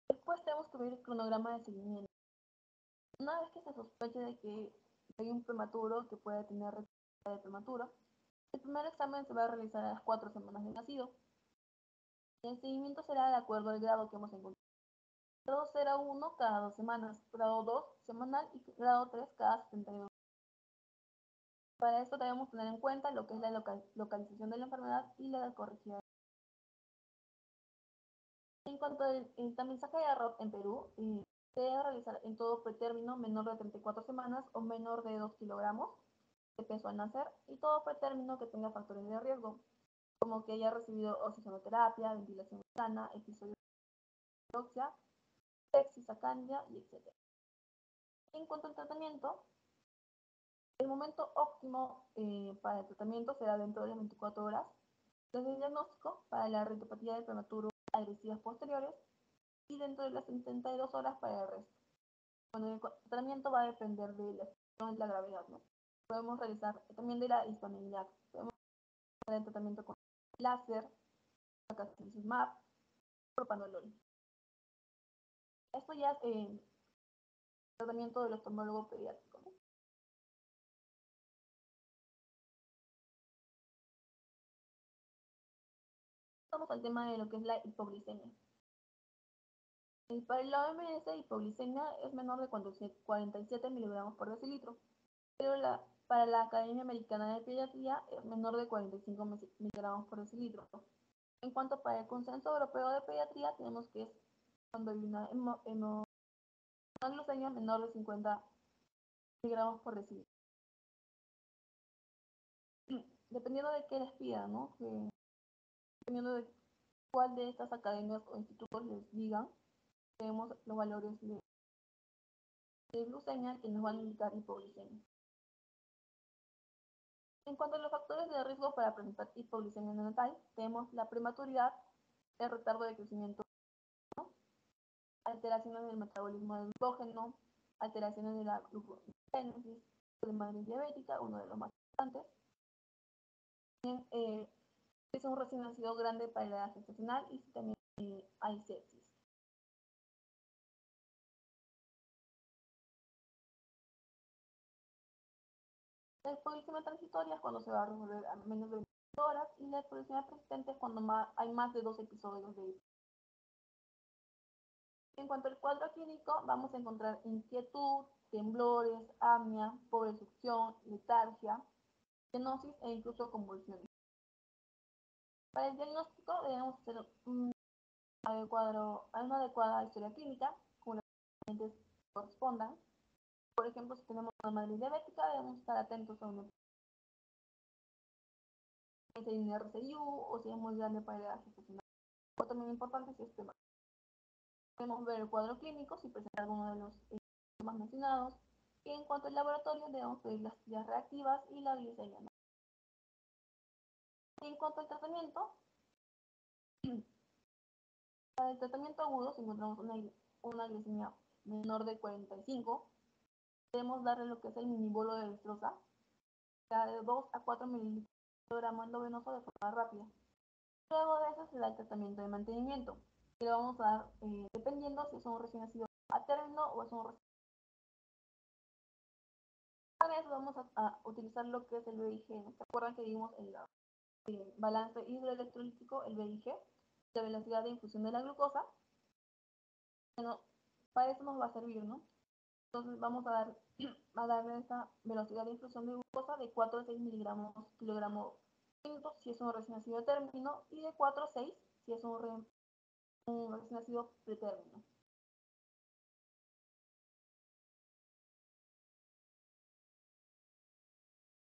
Después tenemos que ver el cronograma de seguimiento. Una vez que se sospeche de que hay un prematuro que puede tener retinopatía del prematuro, el primer examen se va a realizar a las 4 semanas de nacido. El seguimiento será de acuerdo al grado que hemos encontrado. Grado 0 1 cada 2 semanas, grado 2 semanal y grado 3 cada 72. Para esto debemos tener en cuenta lo que es la localización de la enfermedad y la corregida. En cuanto al tamizaje de arroz en Perú, se debe realizar en todo pretérmino menor de 34 semanas o menor de 2 kilogramos de peso al nacer y todo pretérmino que tenga factores de riesgo, como que haya recibido oxigenoterapia, ventilación sana, episodios de hipoxia, sepsis, acandia y etc. En cuanto al tratamiento, el momento óptimo para el tratamiento será dentro de las 24 horas desde el diagnóstico para la retopatía de prematuros agresivas posteriores y dentro de las 72 horas para el resto. Bueno, el tratamiento va a depender de la situación y la gravedad, ¿no? Podemos realizar también de la disponibilidad. Podemos hacer el tratamiento con láser, bacastuzumab, propanolol. Esto ya es tratamiento del oftalmólogo pediátrico, ¿no? Vamos al tema de lo que es la hipoglicemia. Para la OMS, hipoglicemia es menor de 47 miligramos por decilitro, pero para la Academia Americana de Pediatría es menor de 45 miligramos por decilitro. En cuanto para el Consenso Europeo de Pediatría, tenemos que es cuando hay una glucemia menor de 50 miligramos por decilitro. Dependiendo de qué les pida, ¿no? Dependiendo de cuál de estas academias o institutos les digan, tenemos los valores de glucemia que nos van a indicar hipoglicemia. En cuanto a los factores de riesgo para presentar hipoglicemia neonatal, tenemos la prematuridad, el retardo de crecimiento, alteraciones del metabolismo del glucógeno, alteraciones de la glucogénesis, de madre diabética, uno de los más importantes. También es un recién nacido grande para la edad gestacional y también hay sepsis. La hipoglicemia transitoria es cuando se va a resolver a menos de 24 horas y la hipoglicemia persistente es cuando hay más de 2 episodios de hipoglicemia. En cuanto al cuadro clínico, vamos a encontrar inquietud, temblores, apnea, pobre succión, letargia, stenosis e incluso convulsiones. Para el diagnóstico debemos hacer una adecuada historia clínica, con los pacientes que correspondan. Por ejemplo, si tenemos una madre diabética, debemos estar atentos a una RCIU o si es muy grande para la gestacional. O también importante si es prematuro. Podemos ver el cuadro clínico si presenta alguno de los síntomas mencionados. Y en cuanto al laboratorio, debemos pedir las tiras reactivas y la glicemia. En cuanto al tratamiento, para el tratamiento agudo, si encontramos una glicemia menor de 45, debemos darle lo que es el minibolo de destroza, de 2 a 4 miligramos endovenoso de forma rápida. Luego de eso se da el tratamiento de mantenimiento, que le vamos a dar dependiendo si es un recién nacido a término o es un recién. Para eso vamos a utilizar lo que es el VIG. ¿Se acuerdan que vimos en la balance hidroelectrolítico, el VIG, de velocidad de infusión de la glucosa? Bueno, para eso nos va a servir, ¿no? Entonces vamos a darle esta velocidad de infusión de glucosa de 4 a 6 miligramos kilogramo minutos si es un recién nacido de término y de 4 a 6 si es un recién nacido pretérmino.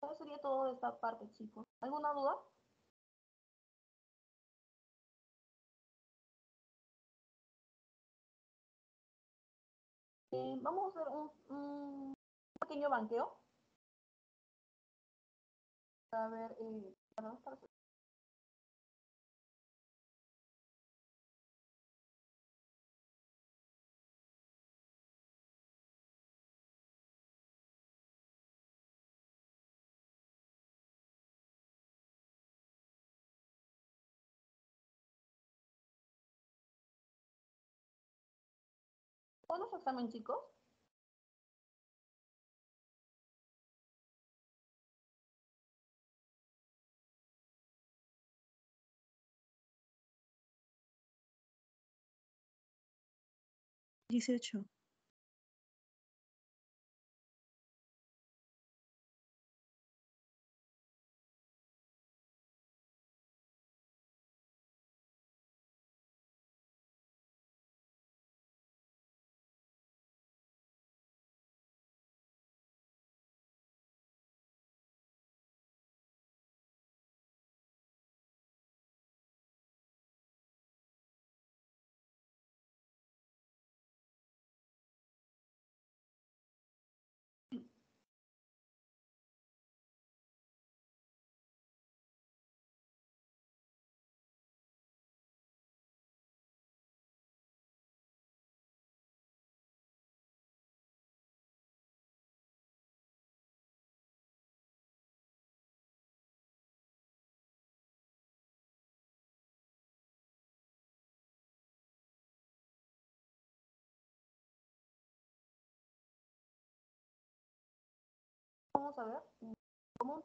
Eso sería todo de esta parte, chicos. ¿Alguna duda? Vamos a hacer un pequeño banqueo para ver, para ¿cuándo es su examen, chicos? Dieciocho. Vamos a ver como un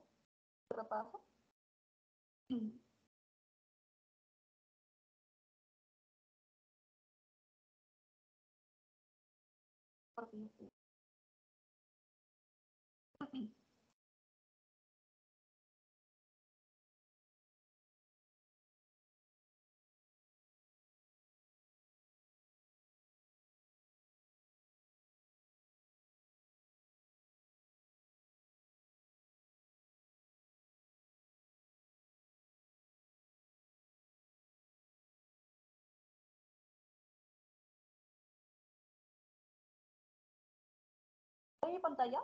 repaso. ¿En mi pantalla?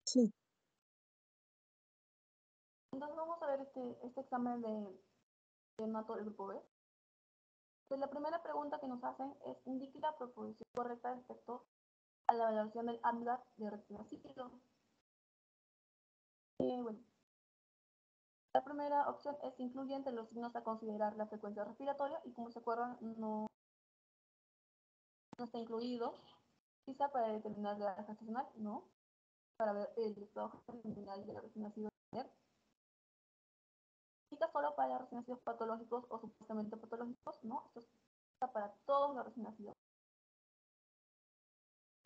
Sí. Entonces vamos a ver este examen de nato del grupo B. Pues la primera pregunta que nos hacen es: indique la proposición correcta respecto a la evaluación del AMDAT de recién nacido. Bueno, la primera opción es: incluye entre los signos a considerar la frecuencia respiratoria, y como se acuerdan, no está incluido. Quizá para determinar la edad gestacional, no. Para ver el estado general de recién nacido. Cita solo para recién nacidos patológicos o supuestamente patológicos, no. Esto es para todos los recién nacidos.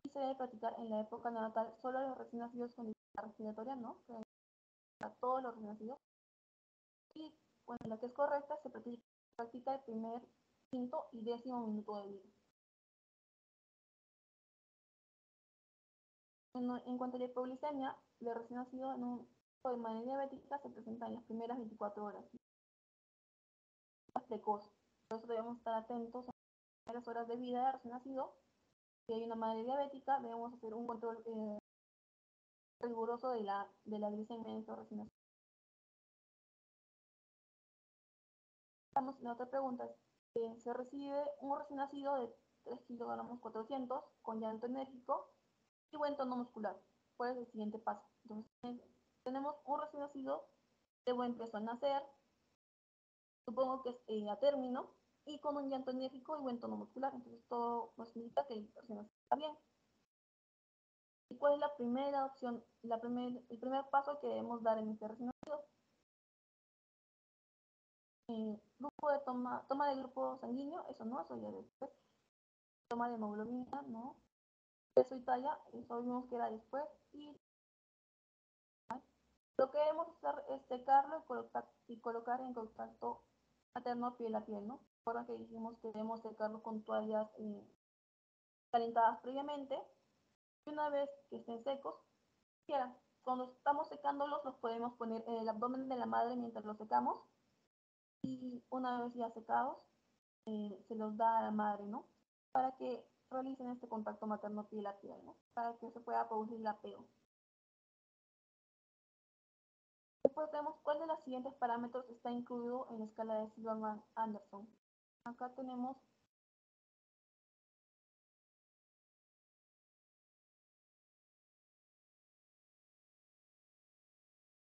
Y se debe practicar en la época neonatal solo a los recién nacidos con dificultad respiratoria, no. Para todos los recién nacidos. Y bueno, la que es correcta se practica el primer, quinto y 10º minuto de vida. En cuanto a la hipoglicemia, de recién nacido en un tipo de manera diabética se presenta en las primeras 24 horas. Es precoz. Por eso debemos estar atentos a las primeras horas de vida de recién nacido. Si hay una madre diabética, debemos hacer un control riguroso de la glicemia de estos recién nacidos. La otra pregunta es: se recibe un recién nacido de 3 kilogramos 400 con llanto enérgico y buen tono muscular. ¿Cuál es el siguiente paso? Entonces, tenemos un recién nacido de buen peso al nacer, supongo que es a término, y con un llanto enérgico y buen tono muscular. Entonces, todo nos indica que el recién nacido está bien. ¿Y cuál es la primera opción, el primer paso que debemos dar en este recién nacido? Grupo de toma de grupo sanguíneo, eso no, eso ya después. Toma de hemoglobina, no. Peso y talla, eso vimos que era después. Y lo que debemos hacer es secarlo y colocar en contacto materno piel a piel, ¿no? Recuerda que dijimos que debemos secarlo con toallas calentadas previamente, y una vez que estén secos, cuando estamos secándolos los podemos poner en el abdomen de la madre mientras los secamos, y una vez ya secados se los da a la madre, ¿no? Para que realicen este contacto materno piel a piel, ¿no? Para que se pueda producir el apego. Después vemos cuál de los siguientes parámetros está incluido en la escala de Silverman-Anderson. Acá tenemos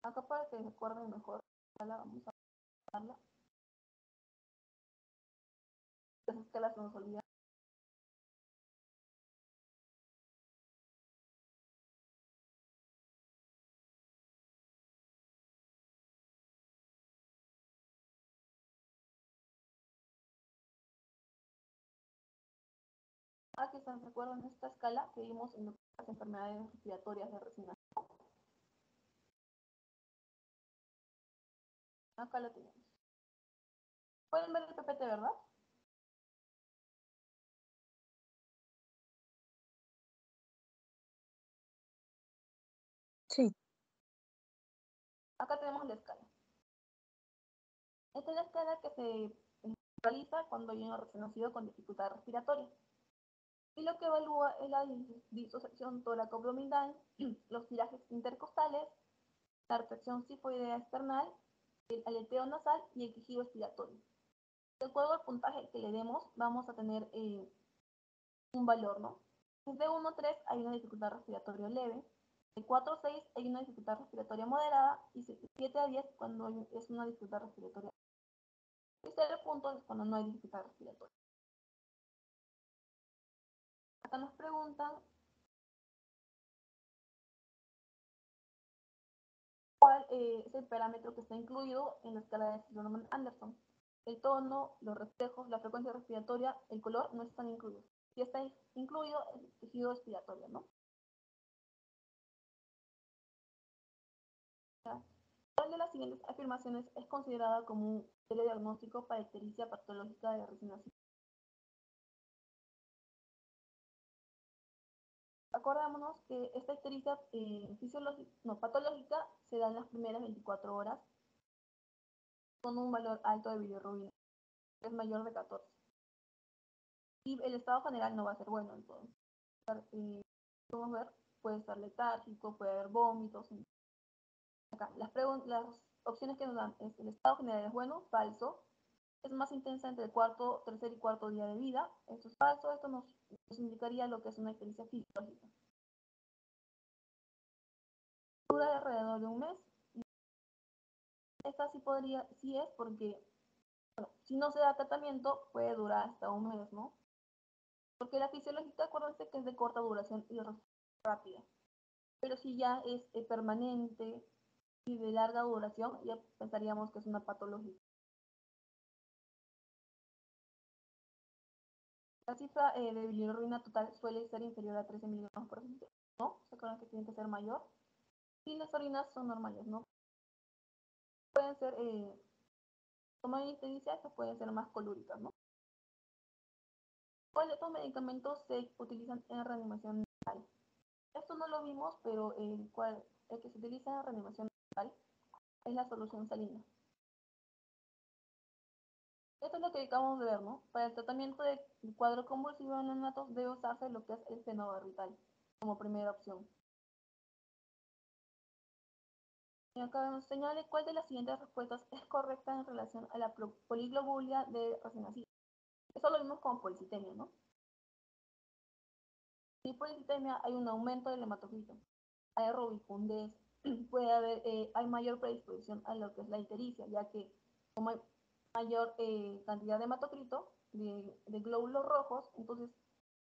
acá para que recuerden mejor, vamos a darla. Las escalas se nos olvidan. Aquí se recuerdan esta escala que vimos en las enfermedades respiratorias de recién nacido. Acá la tenemos. Pueden ver el PPT, ¿verdad? Sí. Acá tenemos la escala. Esta es la escala que se realiza cuando hay un recién nacido con dificultad respiratoria. Y lo que evalúa es la disociación tóraco-abdominal, los tirajes intercostales, la retracción sifoidea external, el aleteo nasal y el quejido expiratorio. De acuerdo al puntaje que le demos, vamos a tener un valor, ¿no? Desde 1 a 3 hay una dificultad respiratoria leve, de 4 a 6 hay una dificultad respiratoria moderada, y 7 a 10 cuando es una dificultad respiratoria. Y 0 puntos es cuando no hay dificultad respiratoria. Acá nos preguntan cuál es el parámetro que está incluido en la escala de Silverman-Anderson. El tono, los reflejos, la frecuencia respiratoria, el color no están incluidos. Si está incluido el tejido respiratorio, ¿no? ¿Cuál de las siguientes afirmaciones es considerada como un telediagnóstico para ictericia patológica de recién nacido? Acordémonos que esta ictericia patológica se da en las primeras 24 horas con un valor alto de bilirrubina, que es mayor de 14. Y el estado general no va a ser bueno, entonces, podemos ver, puede estar letárgico, puede haber vómitos. Acá, las opciones que nos dan es el estado general es bueno, falso, es más intensa entre el tercer y cuarto día de vida, esto es falso, esto nos indicaría lo que es una ictericia fisiológica. Dura de alrededor de un mes. Esta sí es porque, bueno, si no se da tratamiento, puede durar hasta un mes, ¿no? Porque la fisiológica, acuérdense que es de corta duración y rápida. Pero si ya es permanente y de larga duración, ya pensaríamos que es una patología. La cifra de bilirrubina total suele ser inferior a 13 miligramos por decilitro, ¿no? Se acuerdan que tiene que ser mayor. Y las orinas son normales, ¿no? Pueden ser, como ictericia, que pueden ser más colúricas, ¿no? ¿Cuáles otros medicamentos se utilizan en reanimación neonatal? Esto no lo vimos, pero el que se utiliza en reanimación neonatal es la solución salina. Esto es lo que acabamos de ver, ¿no? Para el tratamiento del cuadro convulsivo en neonatos debe usarse lo que es el fenobarbital como primera opción. Y acá nos señale cuál de las siguientes respuestas es correcta en relación a la poliglobulia de recién nacido. Eso lo vimos como policitemia, ¿no? Si policitemia hay un aumento del hematocrito, hay rubicundez, hay mayor predisposición a lo que es la ictericia, ya que como hay mayor cantidad de hematocrito, de glóbulos rojos, entonces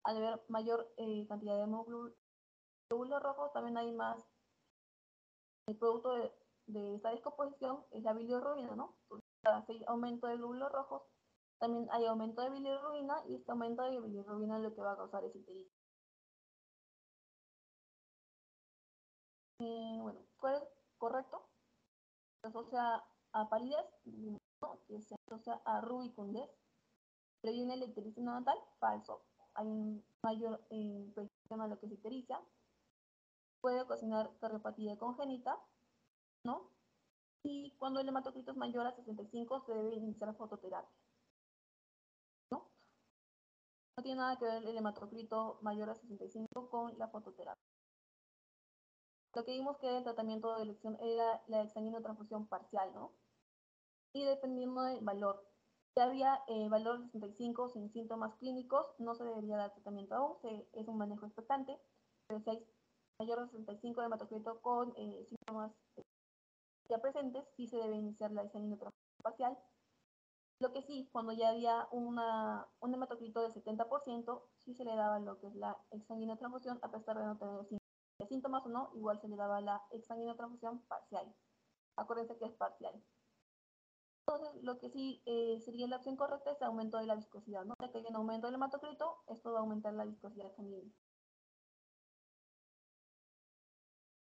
al haber mayor cantidad de glóbulos rojos, también hay más, el producto de esta descomposición es la bilirrubina, ¿no? Entonces, hay aumento de glóbulos rojos, también hay aumento de bilirrubina, y este aumento de bilirrubina lo que va a causar es ictericia. Bueno, ¿cuál es correcto? Se asocia a palidez, ¿no? Que se asocia a rubicundez. Previene la ictericia neonatal, falso. Hay un mayor predisposición a lo que es ictericia. Puede ocasionar cardiopatía congénita, ¿no? Y cuando el hematocrito es mayor a 65 se debe iniciar fototerapia, ¿no? No tiene nada que ver el hematocrito mayor a 65 con la fototerapia. Lo que vimos que el tratamiento de elección era la exsanguinotransfusión parcial, ¿no? Y dependiendo del valor. Si había valor 65 sin síntomas clínicos, no se debería dar tratamiento aún, es un manejo expectante. Pero si hay mayor de 65 de hematocrito con síntomas ya presentes, sí se debe iniciar la exsanguinotransfusión parcial. Lo que sí, cuando ya había un hematocrito de 70%, sí se le daba lo que es la exsanguinotransfusión, a pesar de no tener síntomas o no, igual se le daba la exsanguinotransfusión parcial. Acuérdense que es parcial. Entonces, lo que sí sería la opción correcta es el aumento de la viscosidad, ¿no? Ya que hay un aumento del hematocrito, esto va a aumentar la viscosidad sanguínea.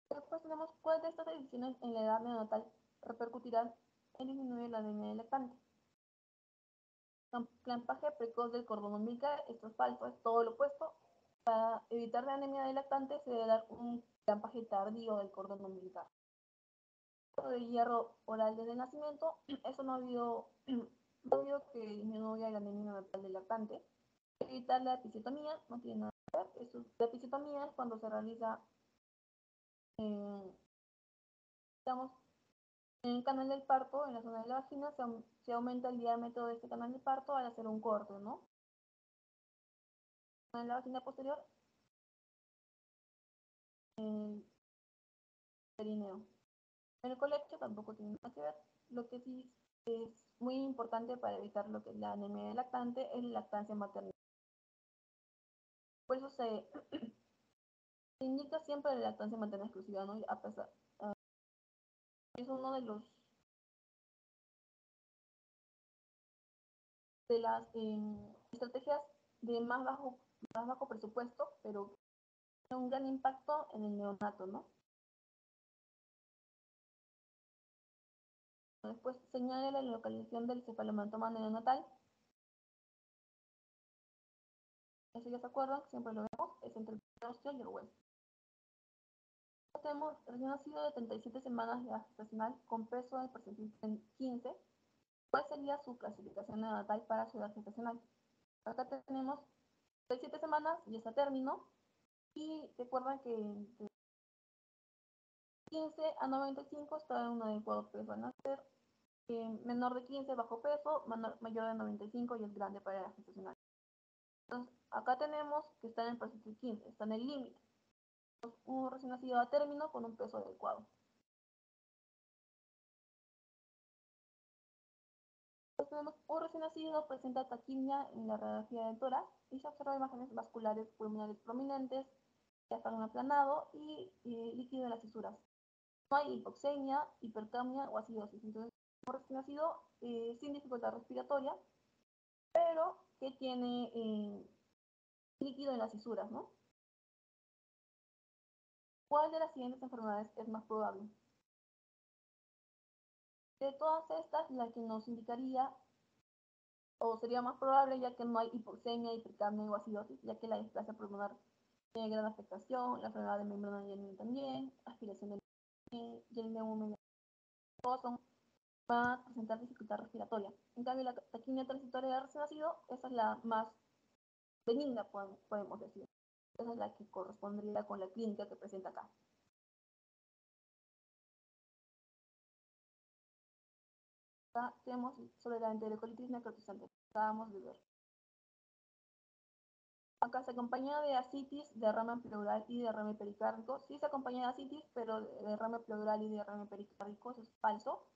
Después tenemos cuál de estas decisiones en la edad neonatal repercutirán en disminuir la anemia lactante. Clampaje precoz del cordón umbilical, esto es falso, es todo lo opuesto. Para evitar la anemia lactante se debe dar un clampaje tardío del cordón umbilical. De hierro oral desde el nacimiento, eso no ha habido, no ha habido que disminuya la anemia neonatal del lactante. Evitar la episiotomía, no tiene nada que ver. La episiotomía es cuando se realiza, digamos, en el canal del parto, en la zona de la vagina, se aumenta el diámetro de este canal del parto al hacer un corte, ¿no? En la vagina posterior, el perineo. El colecho tampoco tiene nada que ver. Lo que sí es muy importante para evitar lo que es la anemia lactante es la lactancia materna. Por eso se indica siempre la lactancia materna exclusiva, ¿no? A pesar, Es uno de las estrategias de más bajo presupuesto, pero tiene un gran impacto en el neonato, ¿no? Después señala la localización del cefalomelanoma neonatal. Eso ya se acuerdan, siempre lo vemos, es entre el óseo y el hueso. Tenemos recién nacido de 37 semanas de edad gestacional con peso de percentil en 15. ¿Cuál sería su clasificación neonatal para su edad gestacional? Acá tenemos 37 semanas y está término. Y recuerdan que de 15 a 95 está en un adecuado peso al nacer. Menor de 15 bajo peso, mayor de 95 y es grande para la gestacional. Entonces, acá tenemos que está en el percentil 15, está en el límite. Un recién nacido a término con un peso adecuado. Entonces, tenemos un recién nacido presenta taquimia en la radiografía del tórax y se observan imágenes vasculares pulmonares prominentes, diafragma aplanado y líquido en las fisuras. No hay hipoxemia, hipercamia o acidosis. Entonces, un recién nacido sin dificultad respiratoria, pero que tiene líquido en las fisuras, ¿no? ¿Cuál de las siguientes enfermedades es más probable? De todas estas, la que nos indicaría, o sería más probable, ya que no hay hipoxemia, hipercapnia o acidosis, ya que la displasia pulmonar tiene gran afectación, la enfermedad de membrana hielina también, aspiración del y el neumonía, todos van a presentar dificultad respiratoria. En cambio, la taquimia transitoria de recién nacido, esa es la más benigna, podemos decir. Esa es la que correspondería con la clínica que presenta acá. Acá tenemos sobre la enterocolitis necrotizante, acabamos de ver. Acá se acompaña de ascitis, derrame pleural y derrame pericárdico. Sí se acompaña de ascitis, pero derrame pleural y derrame pericárdico, eso es falso.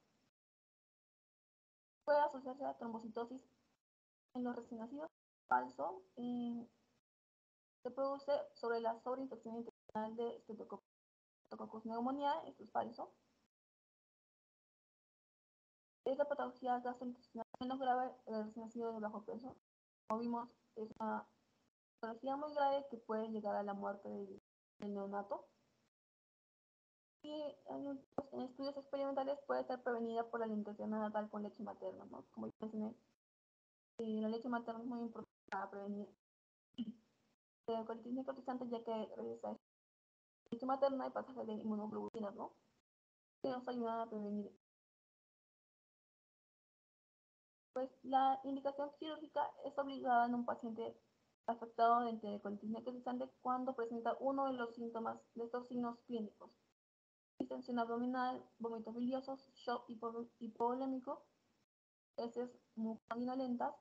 Puede asociarse a trombocitosis en los recién nacidos, falso. Se produce sobre la sobreinfección intestinal de Streptococcus pneumoniae, esto es falso. Es la patología gastrointestinal menos grave del recién nacido de bajo peso. Como vimos, es una patología muy grave que puede llegar a la muerte del neonato. Y en estudios experimentales puede ser prevenida por la alimentación neonatal con leche materna, ¿no? Como ya mencioné, la leche materna es muy importante para prevenir la colitis necrotizante, ya que regresa la leche materna y pasaje de inmunoglobulinas, ¿no? Que nos ayudan a prevenir. Pues la indicación quirúrgica es obligada en un paciente afectado de colitis necrotizante cuando presenta uno de los síntomas de estos signos clínicos: distensión abdominal, vómitos biliosos, shock hipovolémico, heces mucoaminolentas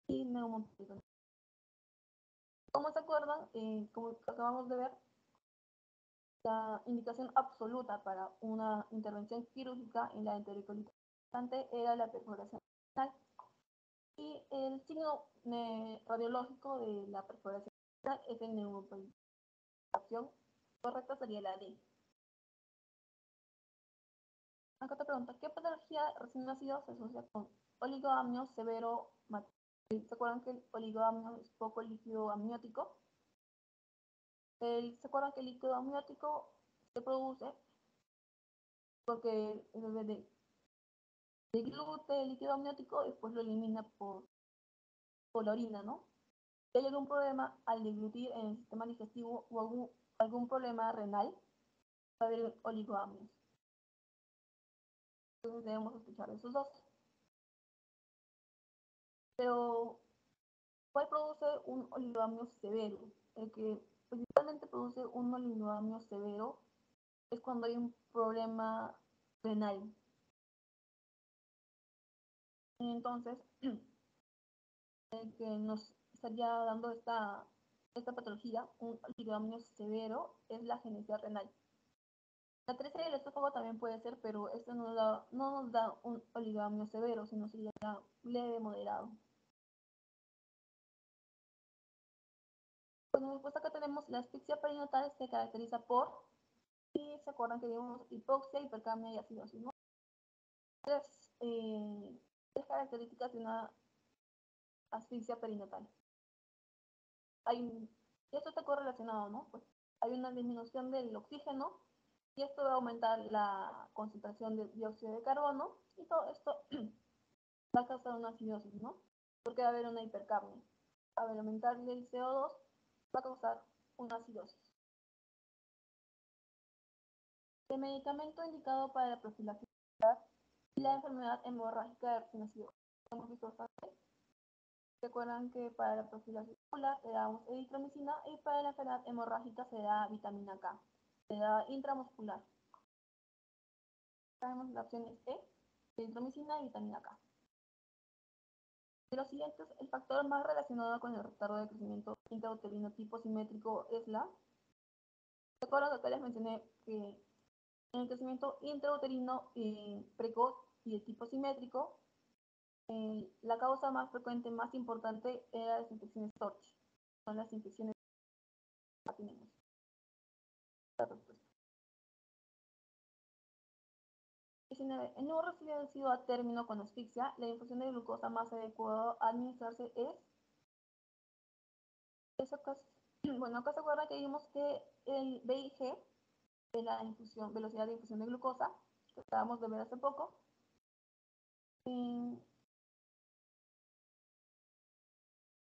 y neumonía. Como se acuerdan, como acabamos de ver, la indicación absoluta para una intervención quirúrgica en la enterocolitis era la perforación renal. Y el signo radiológico de la perforación renal es el neumopolitis. La opción correcta sería la D. Acá te pregunta, ¿qué patología recién nacido se asocia con oligoamnio severo? ¿Se acuerdan que el oligoamnio es poco líquido amniótico? ¿Se acuerdan que el líquido amniótico se produce porque el bebé deglute el líquido amniótico y después lo elimina por la orina, ¿no? Si hay algún problema al deglutir en el sistema digestivo o algún problema renal, va a haber oligoamnios. Entonces debemos escuchar esos dos. Pero, ¿cuál produce un oligoamnio severo? El que principalmente produce un oligoamnio severo es cuando hay un problema renal. Entonces, el que nos estaría dando esta patología, un oligoamnio severo, es la agenesia renal. La atresia del esófago también puede ser, pero esto no nos da un oligoamnio severo, sino sería leve, moderado. Bueno, después acá tenemos la asfixia perinatal, se caracteriza por, y se acuerdan que vimos hipoxia, hipercamia y acidosis, ¿no? tres, tres características de una asfixia perinatal. Esto está correlacionado, ¿no? Pues hay una disminución del oxígeno y esto va a aumentar la concentración de dióxido de carbono y todo esto va a causar una acidosis, ¿no? Porque va a haber una hipercapnia. Al aumentar el CO2 va a causar una acidosis. El medicamento indicado para la profilaxis y la enfermedad hemorrágica de recién nacido. Hemos visto bastante. Recuerdan que para la profilaxis ocular le damos eritromicina y para la enfermedad hemorrágica se da vitamina K. Se da intramuscular. Sabemos la opción es E, eritromicina y vitamina K. De los siguientes, el factor más relacionado con el retardo de crecimiento intrauterino tipo simétrico es la... Recuerdo que acá les mencioné que en el crecimiento intrauterino precoz y de tipo simétrico, la causa más frecuente, más importante, era las infecciones TORCH. Son las infecciones que tenemos. La respuesta. 19. En un residuo a término con asfixia, la infusión de glucosa más adecuada a administrarse es... Bueno, acá se acuerda que vimos que el BIG de la infusión, velocidad de infusión de glucosa, que acabamos de ver hace poco,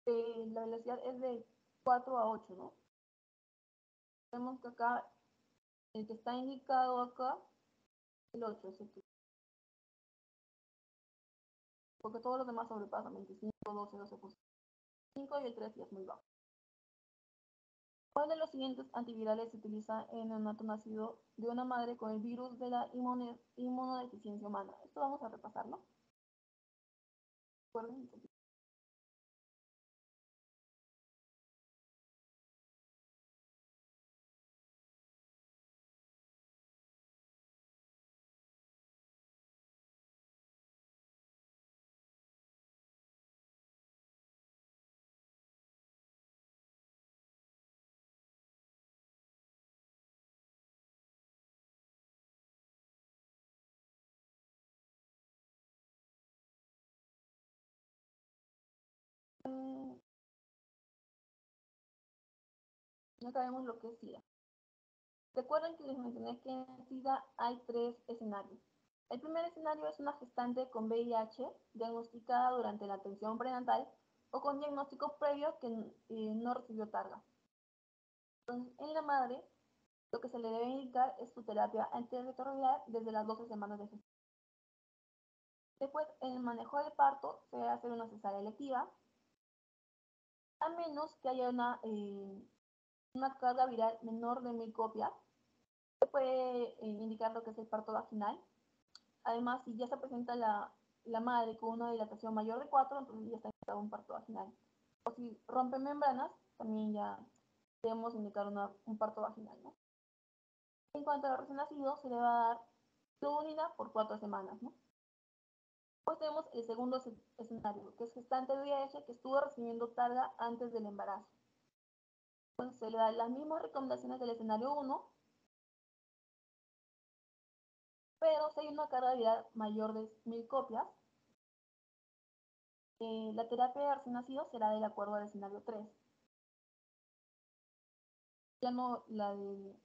la velocidad es de 4 a 8, ¿no? Vemos que acá, el que está indicado acá, el 8 es el que, porque todos los demás sobrepasan 25, 12, 12.5 y el 3 ya es muy bajo. ¿Cuál de los siguientes antivirales se utiliza en el neonato nacido de una madre con el virus de la inmunodeficiencia humana? Esto vamos a repasarlo. ¿Recuerden? Ya sabemos lo que es SIDA. Recuerden que les mencioné que en SIDA hay tres escenarios. El primer escenario es una gestante con VIH diagnosticada durante la atención prenatal o con diagnóstico previo que no recibió targa. Entonces, en la madre, lo que se le debe indicar es su terapia antirretroviral desde las 12 semanas de gestación. Después, en el manejo del parto, se debe hacer una cesárea electiva, a menos que haya una carga viral menor de 1000 copias. Se puede indicar lo que es el parto vaginal. Además, si ya se presenta la madre con una dilatación mayor de 4, entonces ya está indicado un parto vaginal. O si rompe membranas, también ya debemos indicar un parto vaginal, ¿no? En cuanto a los recién nacidos, se le va a dar fluorina por 4 semanas, ¿no? Pues tenemos el segundo escenario, que es gestante de VIH que estuvo recibiendo targa antes del embarazo. Entonces se le dan las mismas recomendaciones del escenario 1, pero si hay una carga viral mayor de 1000 copias, la terapia de recién nacido será del acuerdo al escenario 3. Ya no la del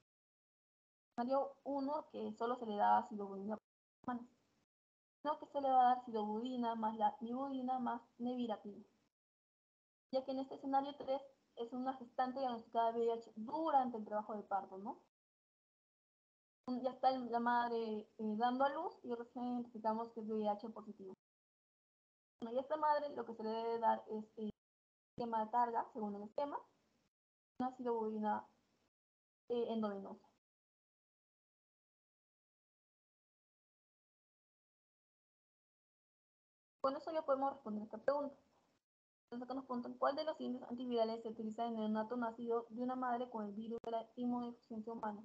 escenario 1, que solo se le da acidobudina por semanas, sino que se le va a dar acidobudina más la nibudina más nevirapina, ya que en este escenario 3 es una gestante diagnosticada de VIH durante el trabajo de parto, ¿no? Ya está la madre dando a luz y recién identificamos que es VIH positivo. Bueno, y a esta madre lo que se le debe dar es esquema de targa, según el esquema, una acidobudina endovenosa. Con eso ya podemos responder esta pregunta. Entonces acá nos preguntan cuál de los siguientes antivirales se utiliza en el neonato nacido de una madre con el virus de la inmunodeficiencia humana.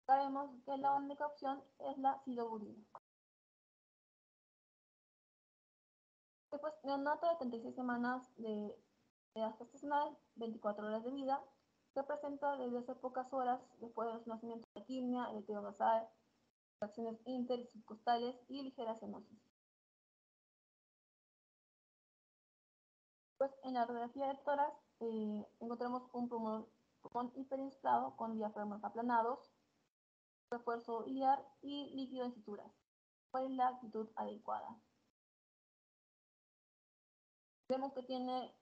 Sabemos que la única opción es la acidobudina. Después, neonato de 36 semanas de gestacional, 24 horas de vida, se presenta desde hace pocas horas después de su nacimiento de quimia, el basal, acciones inter y subcostales y ligeras cianosis. Pues en la radiografía de tórax encontramos un pulmón hiperinflado con diafragmas aplanados, refuerzo iliar y líquido en cinturas. ¿Cuál es la actitud adecuada? Vemos que tiene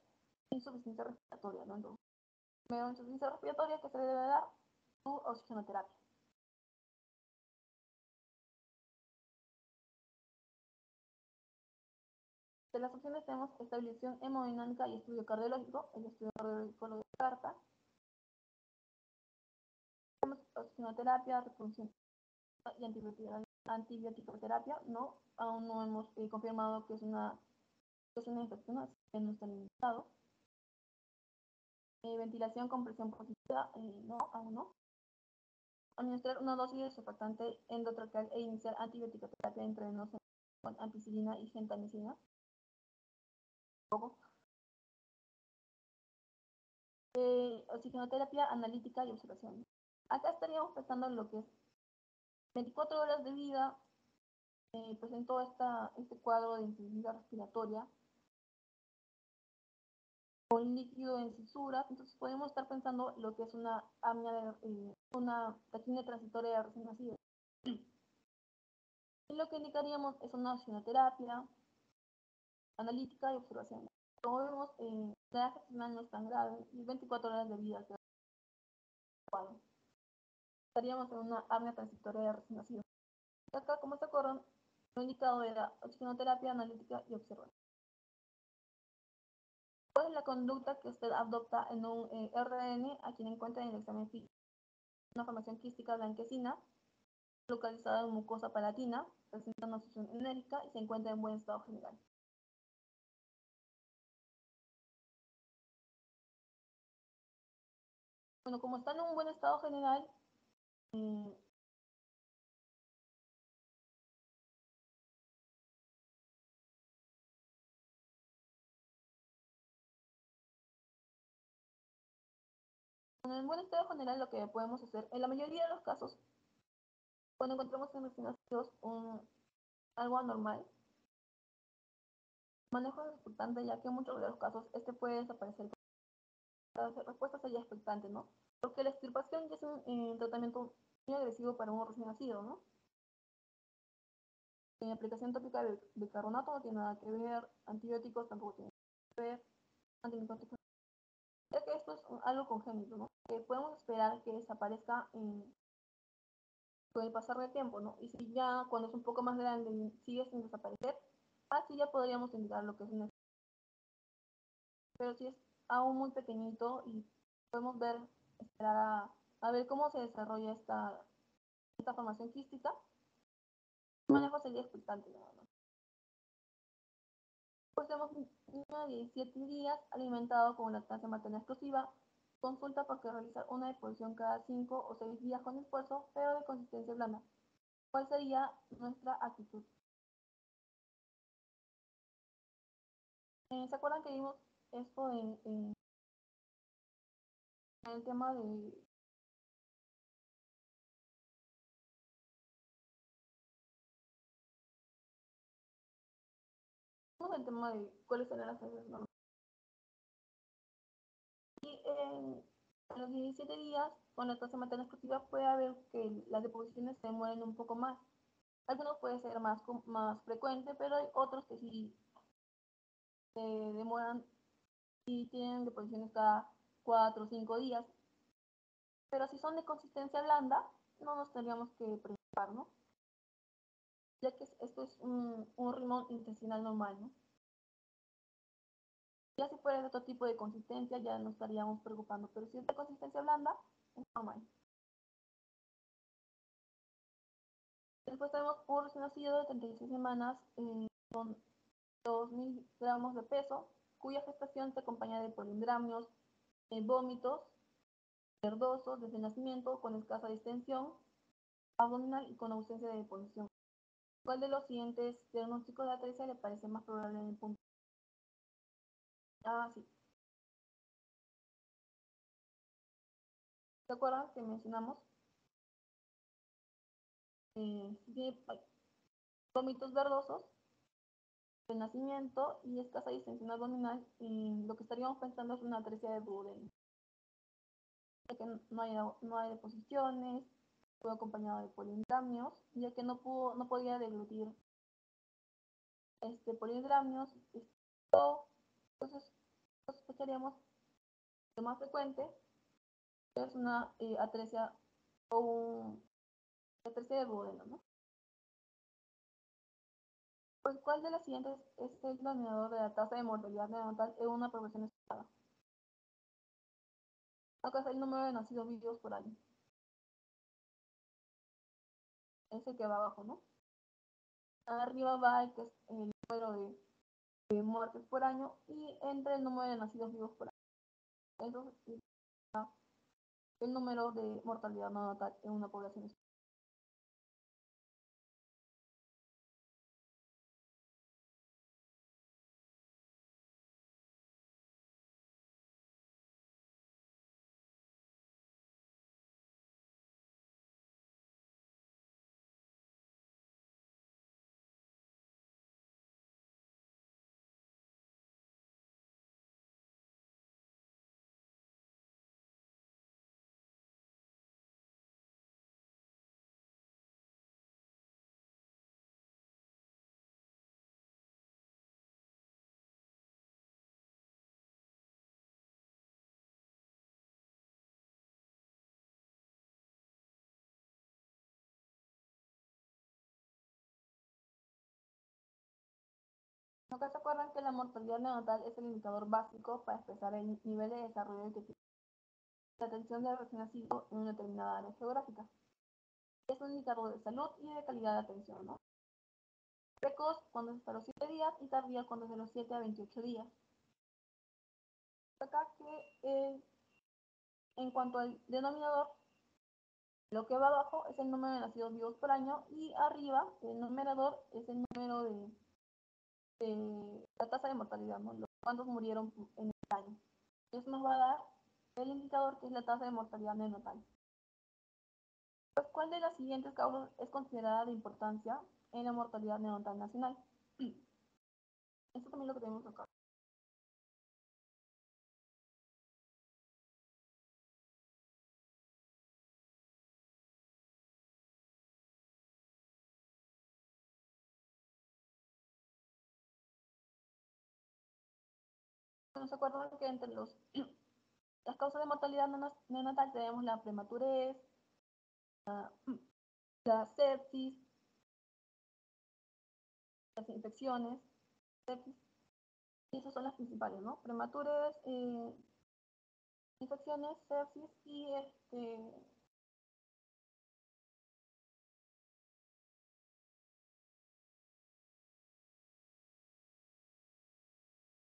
insuficiencia respiratoria, ¿no? Entonces, primero insuficiencia respiratoria que se le debe dar su oxigenoterapia. De las opciones tenemos estabilización hemodinámica y estudio cardiológico. El estudio cardiológico lo descarta. Tenemos oxigenoterapia, reposición y antibiótico-terapia. No, aún no hemos confirmado que es una infección, así que no está limitado. Ventilación con presión positiva, no, aún no. Administrar una dosis de surfactante endotraqueal e iniciar antibiótico-terapia intravenosa con ampicilina y gentamicina. Oxigenoterapia analítica y observación. Acá estaríamos pensando en lo que es 24 horas de vida, presentó este cuadro de insuficiencia respiratoria con líquido en cisuras, entonces podemos estar pensando lo que es una apnea, una taquimia transitoria de recién nacido. Y lo que indicaríamos es una oxigenoterapia analítica y observación. Como vemos, la edad gestacional no es tan grave y 24 horas de vida que estaríamos en una apnea transitoria de recién nacido. Acá, como se acuerdan, lo indicado era oxigenoterapia analítica y observación. ¿Cuál es la conducta que usted adopta en un RN a quien encuentra en el examen físico? Una formación quística blanquecina, localizada en mucosa palatina, presenta una succión enérica y se encuentra en buen estado general. Bueno, como está en un buen estado general, en el buen estado general lo que podemos hacer, en la mayoría de los casos, cuando encontramos en recién nacidos algo anormal, manejo es importante ya que en muchos de los casos este puede desaparecer. La respuesta sería expectante, ¿no? Porque la extirpación ya es un tratamiento muy agresivo para un recién nacido, ¿no? En aplicación tópica de bicarbonato no tiene nada que ver, antibióticos tampoco tiene que ver, antimicóticos. Ya que esto es algo congénito, ¿no? Que podemos esperar que desaparezca con el pasar del tiempo, ¿no? Y si ya cuando es un poco más grande sigue sin desaparecer, así ya podríamos indicar lo que es una. Pero si es aún muy pequeñito y podemos ver, esperar a ver cómo se desarrolla esta formación quística, el manejo sería expectante, nada más. Pues tenemos un niño de 17 días alimentado con lactancia materna exclusiva. Consulta porque realizar una deposición cada 5 o 6 días con esfuerzo, pero de consistencia blanda. ¿Cuál sería nuestra actitud? ¿Se acuerdan que vimos esto en el tema de el tema de cuáles eran las heces normales? Y a los 17 días, con lactancia materna exclusiva, puede haber que las deposiciones se demoren un poco más. Algunos puede ser más frecuente, pero hay otros que sí se demoran y tienen deposiciones cada 4 o 5 días. Pero si son de consistencia blanda, no nos tendríamos que preocupar, ¿no? Ya que esto es un ritmo intestinal normal, ¿no? Ya si fuera de otro tipo de consistencia, ya nos estaríamos preocupando, pero si es de consistencia blanda, es normal. Después tenemos un recién nacido de 36 semanas con 2.000 gramos de peso, cuya gestación se acompaña de polindramios, vómitos verdosos desde el nacimiento con escasa distensión abdominal y con ausencia de deposición. ¿Cuál de los siguientes diagnósticos de atresia le parece más probable en el punto? Ah, sí. ¿Se acuerdan que mencionamos si tiene vómitos verdosos de nacimiento y escasa distensión abdominal, lo que estaríamos pensando es una atresia de duodeno, ya que no hay deposiciones, fue acompañado de polidramios, ya que no podía deglutir polidramios. Entonces sospecharíamos que lo más frecuente es una atresia o atresia de duodeno, ¿no? Pues, ¿cuál de las siguientes es el denominador de la tasa de mortalidad neonatal en una población estimada? Acá es el número de nacidos vivos por año. Ese que va abajo, ¿no? Arriba va el que es el número de muertes por año y entre el número de nacidos vivos por año. Eso es el número de mortalidad neonatal en una población estimada. ¿No se acuerdan que la mortalidad neonatal es el indicador básico para expresar el nivel de desarrollo que tiene la atención del recién nacido en una determinada área geográfica? Es un indicador de salud y de calidad de atención, ¿no? Precoz cuando es hasta los 7 días y tardía cuando es de los 7 a 28 días. Acá que en cuanto al denominador, lo que va abajo es el número de nacidos vivos por año y arriba el numerador es el número de la tasa de mortalidad, ¿no? Los cuantos murieron en el año. Eso nos va a dar el indicador que es la tasa de mortalidad neonatal. Pues, ¿cuál de las siguientes causas es considerada de importancia en la mortalidad neonatal nacional? Esto también lo que tenemos acá. ¿No se acuerdan que entre las causas de mortalidad neonatal tenemos la prematurez, la, la sepsis, las infecciones, sepsis, y esas son las principales, ¿no? Prematurez, infecciones, sepsis y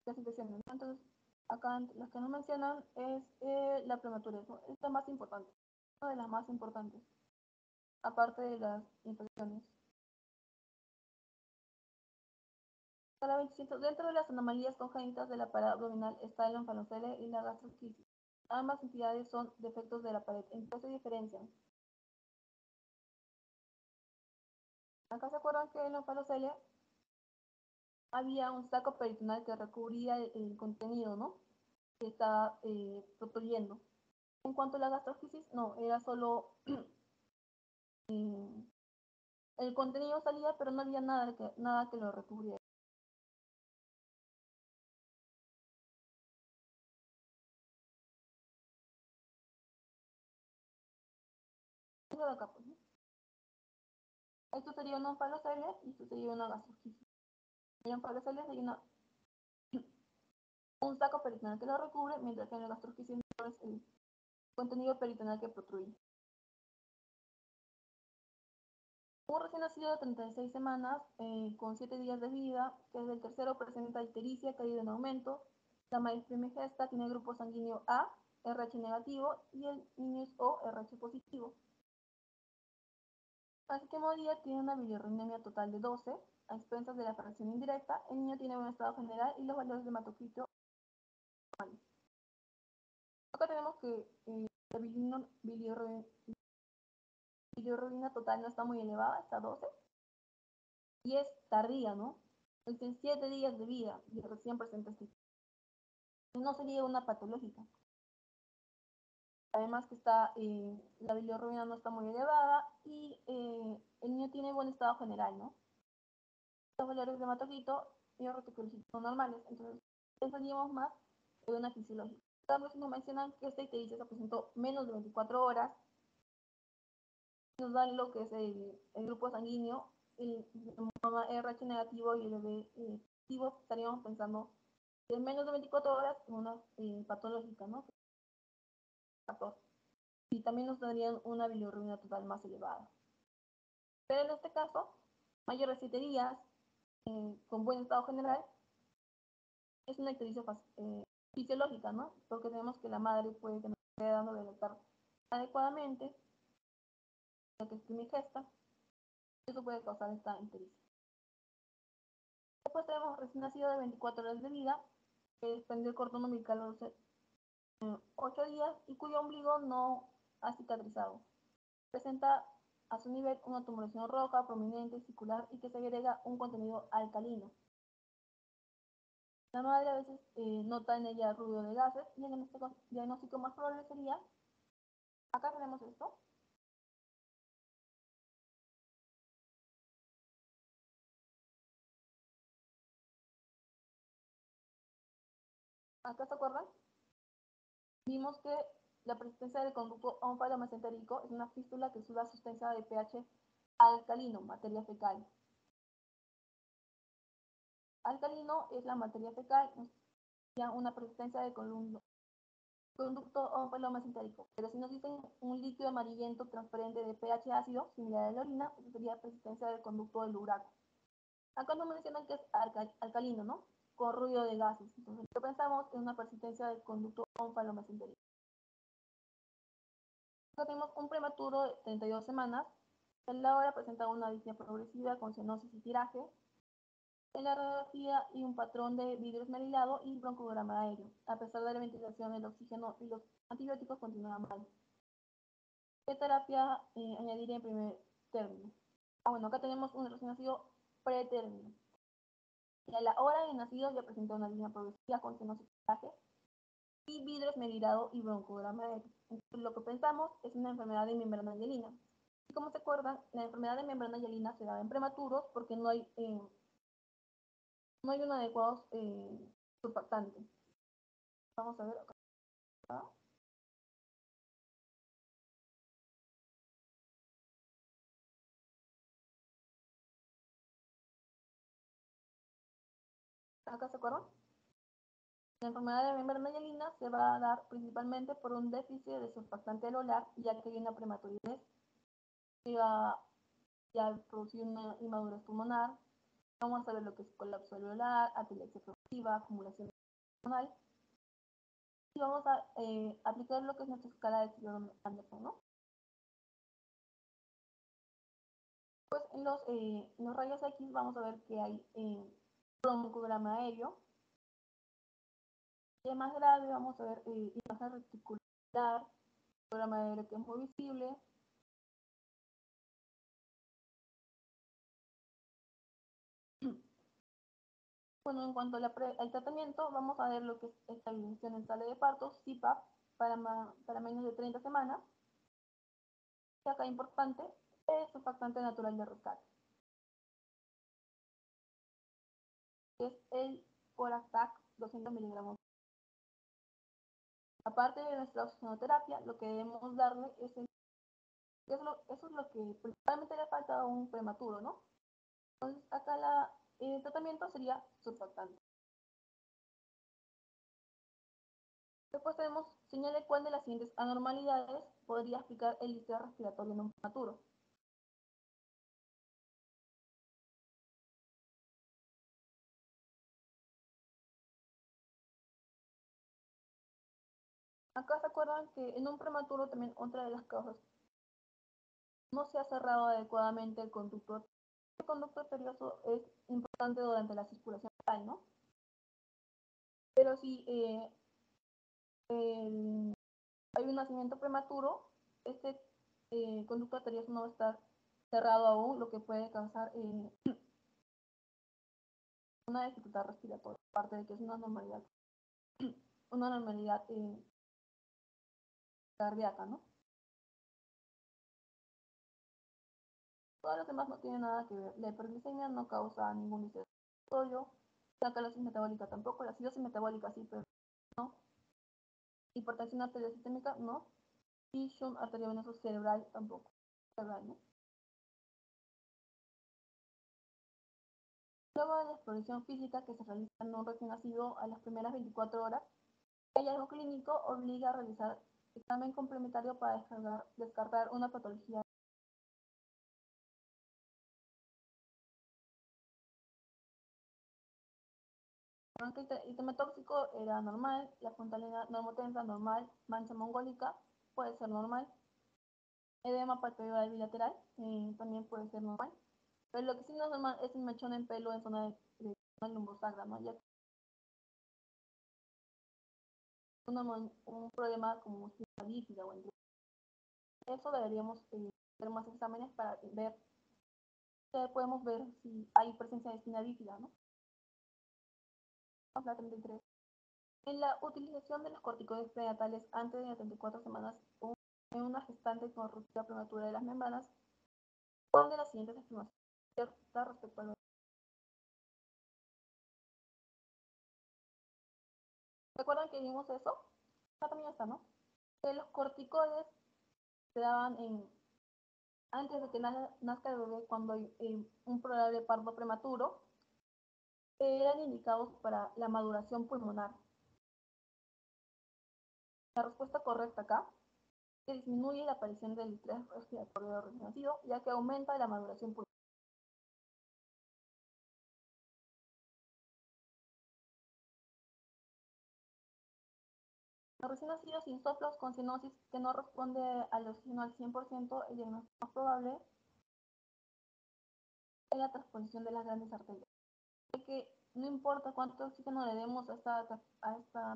las infecciones, ¿no? Entonces, acá las que nos mencionan es la prematurez, ¿no? Es la más importante, una de las más importantes, aparte de las infecciones. Para 25, dentro de las anomalías congénitas de la pared abdominal está el onfalocele y la gastrosquisis. Ambas entidades son defectos de la pared. ¿En qué se diferencian? Acá se acuerdan que en el onfalocele había un saco peritoneal que recubría el contenido, ¿no? Que estaba protuyendo. En cuanto a la gastrosquisis, no, era solo eh, el contenido salía, pero no había nada que lo recubriera. Eso de acá, pues, ¿no? Esto sería un onfalocele y esto sería una gastrosquisis. El onfalocele sería un saco peritoneal que lo recubre, mientras que en la gastrosquisis es el contenido peritoneal que protruye. Un recién nacido de 36 semanas, con 7 días de vida, que desde el tercero presenta ictericia, caída en aumento, la maíz primigesta tiene grupo sanguíneo A, RH negativo, y el niño es O, RH positivo. Al séptimo día tiene una bilirruinemia total de 12, a expensas de la fracción indirecta. El niño tiene buen estado general y los valores de hematocrito. Acá tenemos que la bilirruinemia bilirrubina total no está muy elevada, está 12, y es tardía, ¿no? Entonces, 7 días de vida y recién presenta este. No sería una patológica. Además que la bilirrubina no está muy elevada y el niño tiene buen estado general, ¿no? Los valores de hematocito y los reticulocitos son normales, entonces pensaríamos más de una fisiológica. También nos mencionan que esta ictericia se presentó menos de 24 horas, nos dan lo que es el grupo sanguíneo, el mamá RH negativo y el bebé positivo, estaríamos pensando que en menos de 24 horas en una patológica, ¿no? Y también nos darían una bilirrubina total más elevada. Pero en este caso, mayores de 7 días, con buen estado general, es una ictericia fisiológica, ¿no? Porque tenemos que la madre puede que no esté dando de lactar adecuadamente, ya que es primigesta, eso puede causar esta ictericia. Después tenemos recién nacido de 24 horas de vida, que expandió el cordón umbilical a los 8 días y cuyo ombligo no ha cicatrizado. Presenta a su nivel una tumoración roja, prominente, circular y que segrega un contenido alcalino. La madre a veces nota en ella ruido de gases y el diagnóstico más probable sería, acá tenemos esto, acá se acuerdan, vimos que la persistencia del conducto ónfalo-mesentérico es una fístula que suda sustancia de pH alcalino, materia fecal. Alcalino es la materia fecal, una persistencia del conducto ónfalo-mesentérico. Pero si nos dicen un líquido amarillento transparente de pH ácido, similar a la orina, eso sería persistencia del conducto del uraco. Acá nos mencionan que es alcalino, ¿no? Con ruido de gases. Entonces, lo que pensamos es una persistencia del conducto ónfalo-mesentérico. Acá tenemos un prematuro de 32 semanas. En la hora presenta una disnea progresiva con cianosis y tiraje. En la radiografía y un patrón de vidrio esmerilado y broncograma aéreo. A pesar de la ventilación, el oxígeno y los antibióticos continúan mal. ¿Qué terapia añadir en primer término? Bueno, acá tenemos un recién nacido pretérmino. Y a la hora de nacido ya presenta una línea progresiva con cianosis y vidrio esmerilado y broncograma aéreo. Entonces, lo que pensamos es una enfermedad de membrana hialina. Y como se acuerdan, la enfermedad de membrana hialina se da en prematuros porque no hay un adecuado surfactante. Vamos a ver acá. ¿Acá se acuerdan? La enfermedad de membrana hialina se va a dar principalmente por un déficit de surfactante alular, ya que hay una prematuridad que va a producir una inmadurez pulmonar. Vamos a ver lo que es colapso alveolar, atelexia progresiva, acumulación pulmonar. Y vamos a aplicar lo que es nuestra escala de Stewart-Anderson, ¿no? Pues en los rayos X vamos a ver que hay broncograma aéreo. Y más grave vamos a ver imagen reticular, programa aéreo que es muy visible. Bueno, en cuanto al tratamiento, vamos a ver lo que es estabilización en sala de parto, CPAP, para menos de 30 semanas. Y acá importante, es surfactante natural de rescate, que es el Corazac 200 miligramos. Aparte de nuestra oxigenoterapia, lo que debemos darle eso es lo que principalmente le falta a un prematuro, ¿no? Entonces, acá el tratamiento sería surfactante. Después tenemos, señale cuál de las siguientes anormalidades podría explicar el distrés respiratorio en un prematuro. Acá se acuerdan que en un prematuro también otra de las causas no se ha cerrado adecuadamente el conducto. El conducto arterioso es importante durante la circulación vital, ¿no? Pero si hay un nacimiento prematuro, este conducto arterioso no va a estar cerrado aún, lo que puede causar una dificultad respiratoria, aparte de que es una normalidad cardíaca, ¿no? Todos los demás no tienen nada que ver. La hiperglicemia no causa ningún desarrollo, la calosis metabólica tampoco, la acidosis metabólica sí, pero no. Hipertensión arterial sistémica no, y shunt arteriovenoso cerebral tampoco. Cerebral, ¿no? Luego de la exploración física que se realiza en un recién nacido a las primeras 24 horas, el hallazgo clínico obliga a realizar examen complementario para descartar una patología. Aunque el tema tóxico era normal, la fontanela normotensa normal, mancha mongólica puede ser normal, edema palpebral bilateral también puede ser normal, pero lo que sí no es normal es el mechón en pelo en zona de zona lumbosagra, ¿no? Ya que un problema como espina bífida o entre eso deberíamos hacer más exámenes para ver, podemos ver si hay presencia de espina bífida, ¿no? La 33. En la utilización de los corticoides prenatales antes de las 34 semanas en una gestante con ruptura prematura de las membranas, ¿cuál de las siguientes afirmaciones es cierta respecto al... ¿Recuerdan que vimos eso? Acá también está, ¿no? Que los corticoides se daban antes de que nazca el bebé cuando hay un probable parto prematuro, eran indicados para la maduración pulmonar. La respuesta correcta acá es que disminuye la aparición del estrés respiratorio del recién nacido, ya que aumenta la maduración pulmonar. Los recién nacidos sin soplos con cianosis que no responde al oxígeno al 100%, el diagnóstico más probable es la transposición de las grandes arterias. Ya que no importa cuánto oxígeno le demos a esta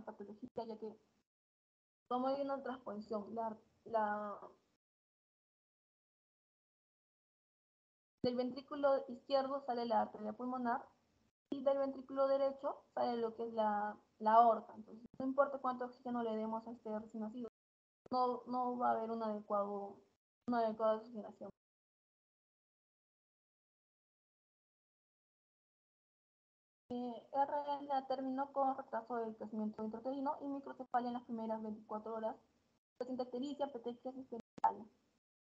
patología, ya que como hay una transposición, del ventrículo izquierdo sale la arteria pulmonar y del ventrículo derecho sale lo que es la aorta. Entonces, no importa cuánto oxígeno le demos a este recién nacido, no va a haber una adecuada oxigenación. RNA terminó con retraso del crecimiento intrauterino y microcefalia en las primeras 24 horas, presenta ictericia, petequias y petequias.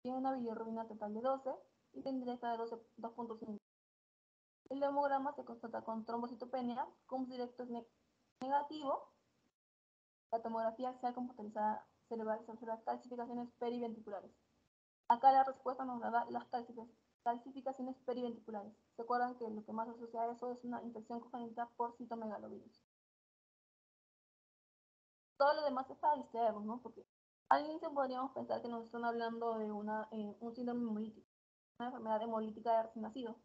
Tiene una bilirrubina total de 12 y tendría de 2.5. El hemograma se constata con trombocitopenia, CUMS directo es negativo. La tomografía axial computarizada cerebral se observa calcificaciones periventriculares. Acá la respuesta nos da las calcificaciones periventriculares. ¿Se acuerdan que lo que más asocia a eso es una infección congénita por citomegalovirus? Todo lo demás es para distraernos, ¿no? Porque al inicio podríamos pensar que nos están hablando de un síndrome hemolítico, una enfermedad hemolítica de recién nacido.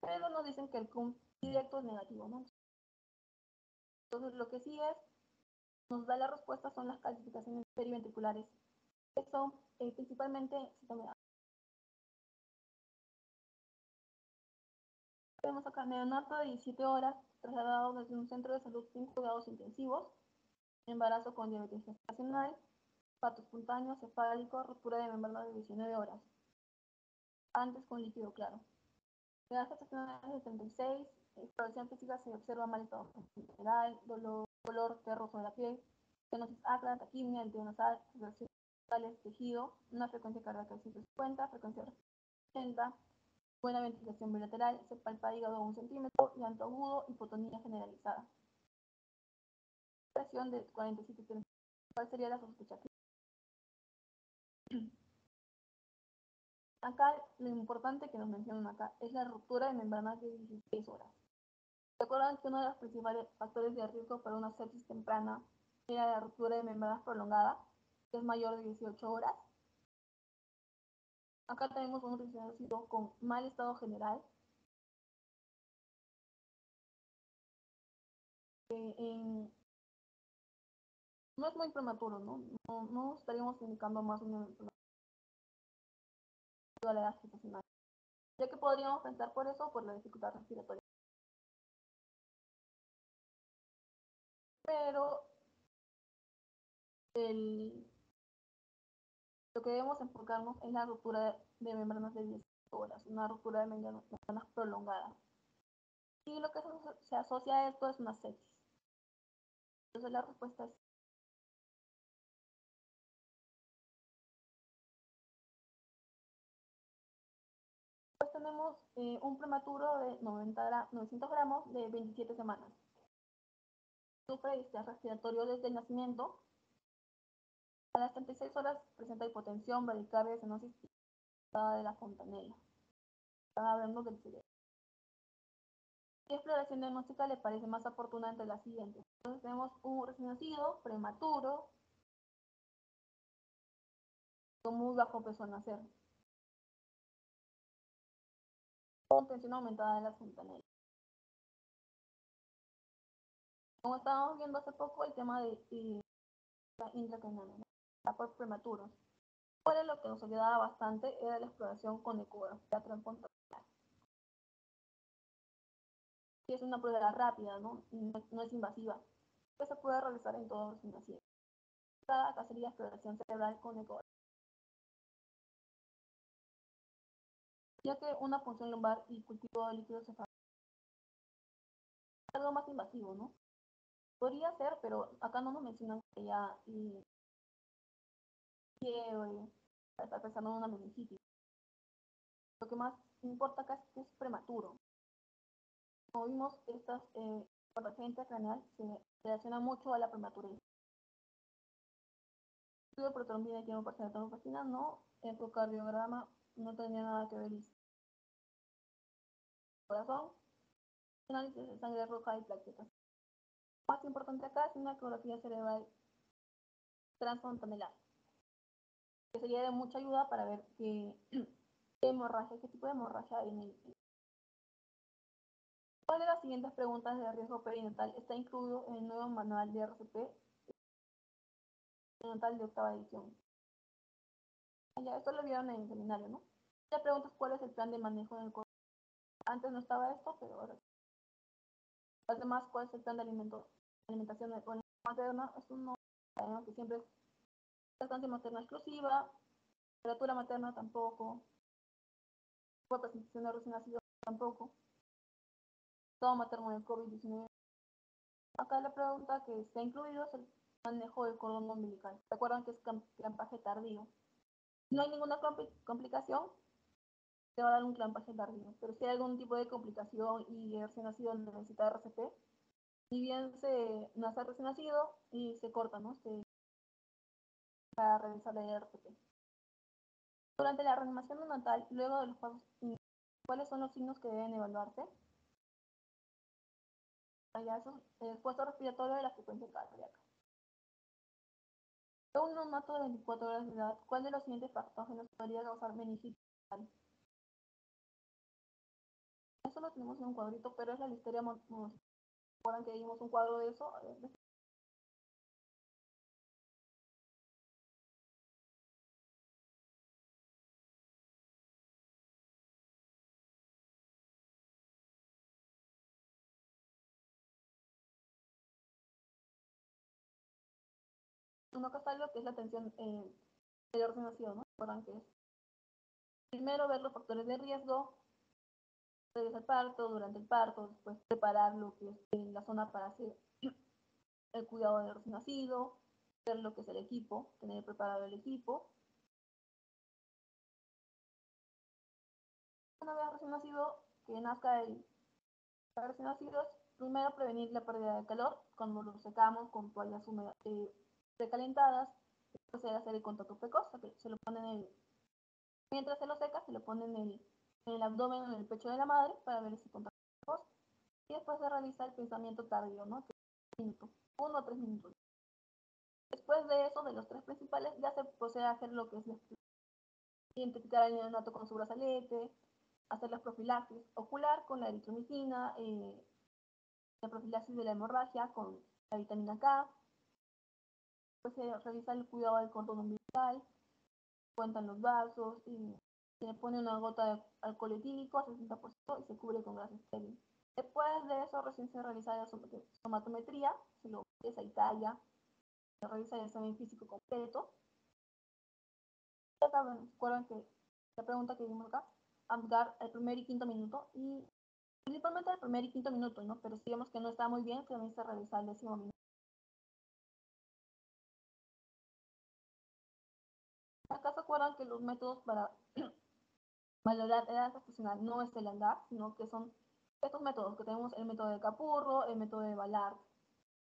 Pero nos dicen que el CUM directo es negativo, ¿no? Entonces lo que sí nos da la respuesta son las calcificaciones periventriculares, que son principalmente citomegalovirus. Vemos acá neonato de 17 horas trasladado desde un centro de salud sin cuidados intensivos, embarazo con diabetes gestacional, parto espontáneo, cefálico, ruptura de membrana de 19 horas, antes con líquido claro. Edad gestacional de 36, exploración física se observa mal estado general, dolor terroso de la piel, cianosis acra, taquimia, el nasal, relaciones tejido, una frecuencia cardíaca de 150, frecuencia 80, buena ventilación bilateral, se palpa hígado a 1 centímetro, llanto agudo, hipotonía generalizada. Presión de 47. ¿Cuál sería la sospecha? Acá lo importante que nos mencionan acá es la ruptura de membranas de 16 horas. ¿Se acuerdan que uno de los principales factores de riesgo para una sepsis temprana era la ruptura de membranas prolongada, que es mayor de 18 horas? Acá tenemos un recién nacido con mal estado general, no es muy prematuro, ¿no? No estaríamos indicando más o menos a la edad gestacional, ya que podríamos pensar por eso por la dificultad respiratoria. Pero el, lo que debemos enfocarnos es la ruptura de membranas de 10 horas, una ruptura de membranas prolongada. Y lo que se asocia a esto es una sepsis. Entonces la respuesta es pues tenemos un prematuro de 900 gramos de 27 semanas. Sufre distrés respiratorio desde el nacimiento. A las 36 horas presenta hipotensión, bradicardia, cianosis de la fontanela. Están hablando del cerebro. ¿Qué exploración diagnóstica le parece más oportuna entre las siguientes? Entonces tenemos un recién nacido, prematuro, con muy bajo peso al nacer, con tensión aumentada de las fontanelas. Como estábamos viendo hace poco, el tema de la intracraniana, ¿no? Por prematuros. Por lo que nos ayudaba bastante era la exploración con ecografía transfrontal. Y es una prueba rápida, ¿no? No es invasiva, que se puede realizar en todos los nacidos. Acá sería exploración cerebral con ecografía. Ya que una punción lumbar y cultivo de líquido cefálico es algo más invasivo, ¿no? Podría ser, pero acá no nos mencionan que ya fiebre, estar pensando en una meningitis. Lo que más importa acá es que es prematuro. Como vimos, esta patología craneal se relaciona mucho a la prematurez. El protrombina tiene un parcial de trombocina, no, ecocardiograma no tenía nada que ver. Corazón, análisis de sangre roja y plaquetas. Lo más importante acá es una ecografía cerebral transfontanelar, que sería de mucha ayuda para ver qué hemorragia, qué tipo de hemorragia hay en el. ¿Cuál de las siguientes preguntas de riesgo perinatal está incluido en el nuevo manual de RCP perinatal de octava edición? Ya, esto lo vieron en el seminario, ¿no? La pregunta es cuál es el plan de manejo del coronavirus. Antes no estaba esto, pero ahora sí. Además, ¿cuál es el plan de alimentación materna? Es un no, sabemos que siempre es lactancia materna exclusiva, temperatura materna tampoco, presentación de recién nacido tampoco, estado materno del COVID-19. Acá la pregunta que está incluido es el manejo del cordón umbilical. ¿Recuerdan que es clampaje tardío? Si no hay ninguna complicación, te va a dar un clampaje tardío. Pero si hay algún tipo de complicación y el recién nacido necesita RCP, ni bien se nace recién nacido y se corta, ¿no? Para realizar el RCP. Durante la reanimación neonatal, luego de los pasos, ¿cuáles son los signos que deben evaluarse? Allá es el esfuerzo respiratorio de la frecuencia cardíaca. Un neonato de 24 horas de edad, ¿cuál de los siguientes patógenos podría causar meningitis? Eso lo tenemos en un cuadrito, pero es la listeria monocytogenes. ¿Recuerdan que vimos un cuadro de eso? A ver, uno acá está lo que es la atención del orden nacido, ¿no? Recuerdan que es primero ver los factores de riesgo, desde el parto, durante el parto, después preparar lo que es la zona para hacer el cuidado del recién nacido, ver lo que es el equipo, tener preparado el equipo. Una vez recién nacido, que nazca el recién nacido, primero prevenir la pérdida de calor cuando lo secamos con toallas húmedas precalentadas, proceder a hacer el contacto precoz, que se lo ponen mientras se lo seca, se lo ponen en el abdomen o en el pecho de la madre para ver ese contacto precoz, y después se realiza el pensamiento tardío, ¿no? Que es 1 o 3 minutos. Después de eso, de los tres principales, ya se procede a hacer lo que es identificar al neonato con su brazalete, hacer las profilaxis ocular con la eritromicina, la profilaxis de la hemorragia con la vitamina K, pues se revisa el cuidado del cordón umbilical, cuentan los vasos y se le pone una gota de alcohol etílico a 60% y se cubre con gas estéril. Después de eso recién se realiza la somatometría, se lo pesa y talla, se revisa el examen físico completo. Ya saben, recuerden que la pregunta que vimos acá, dar el primer y quinto minuto, y principalmente el primer y quinto minuto, ¿no? Pero si vemos que no está muy bien, se necesita realizar el décimo minuto. Acá se acuerdan que los métodos para valorar edad gestacional no es el andar, sino que son estos métodos que tenemos, el método de Capurro, el método de Ballard,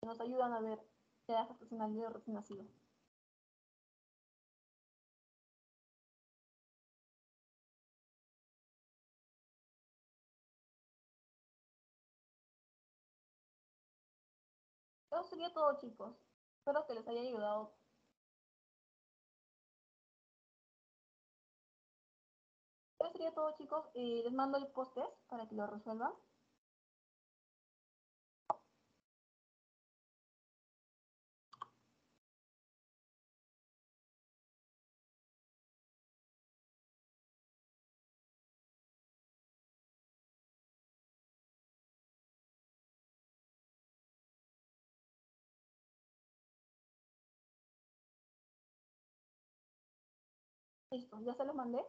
que nos ayudan a ver la edad gestacional del recién nacido. Eso sería todo, chicos. Espero que les haya ayudado. Eso sería todo, chicos. Les mando el post-test para que lo resuelvan. Listo, ya se los mandé.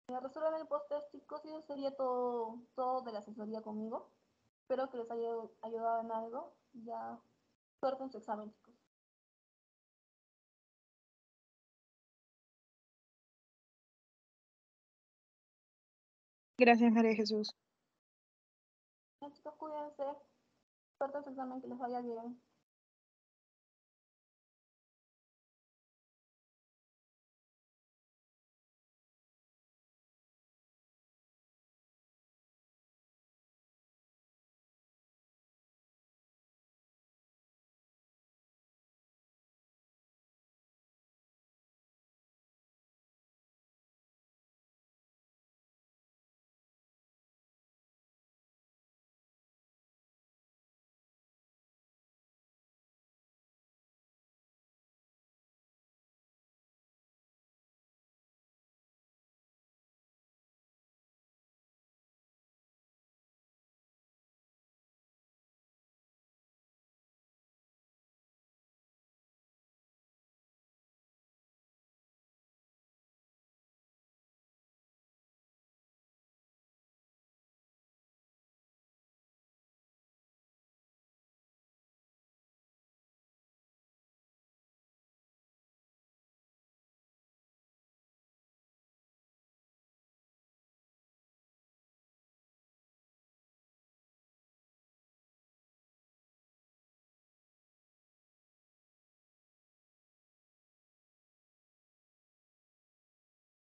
Resuelvan el post-test, chicos, y eso sería todo de la asesoría conmigo. Espero que les haya ayudado en algo. Ya, suerte en su examen, chicos. Gracias, María Jesús. Bien, chicos, cuídense. Suerte en su examen, que les vaya bien.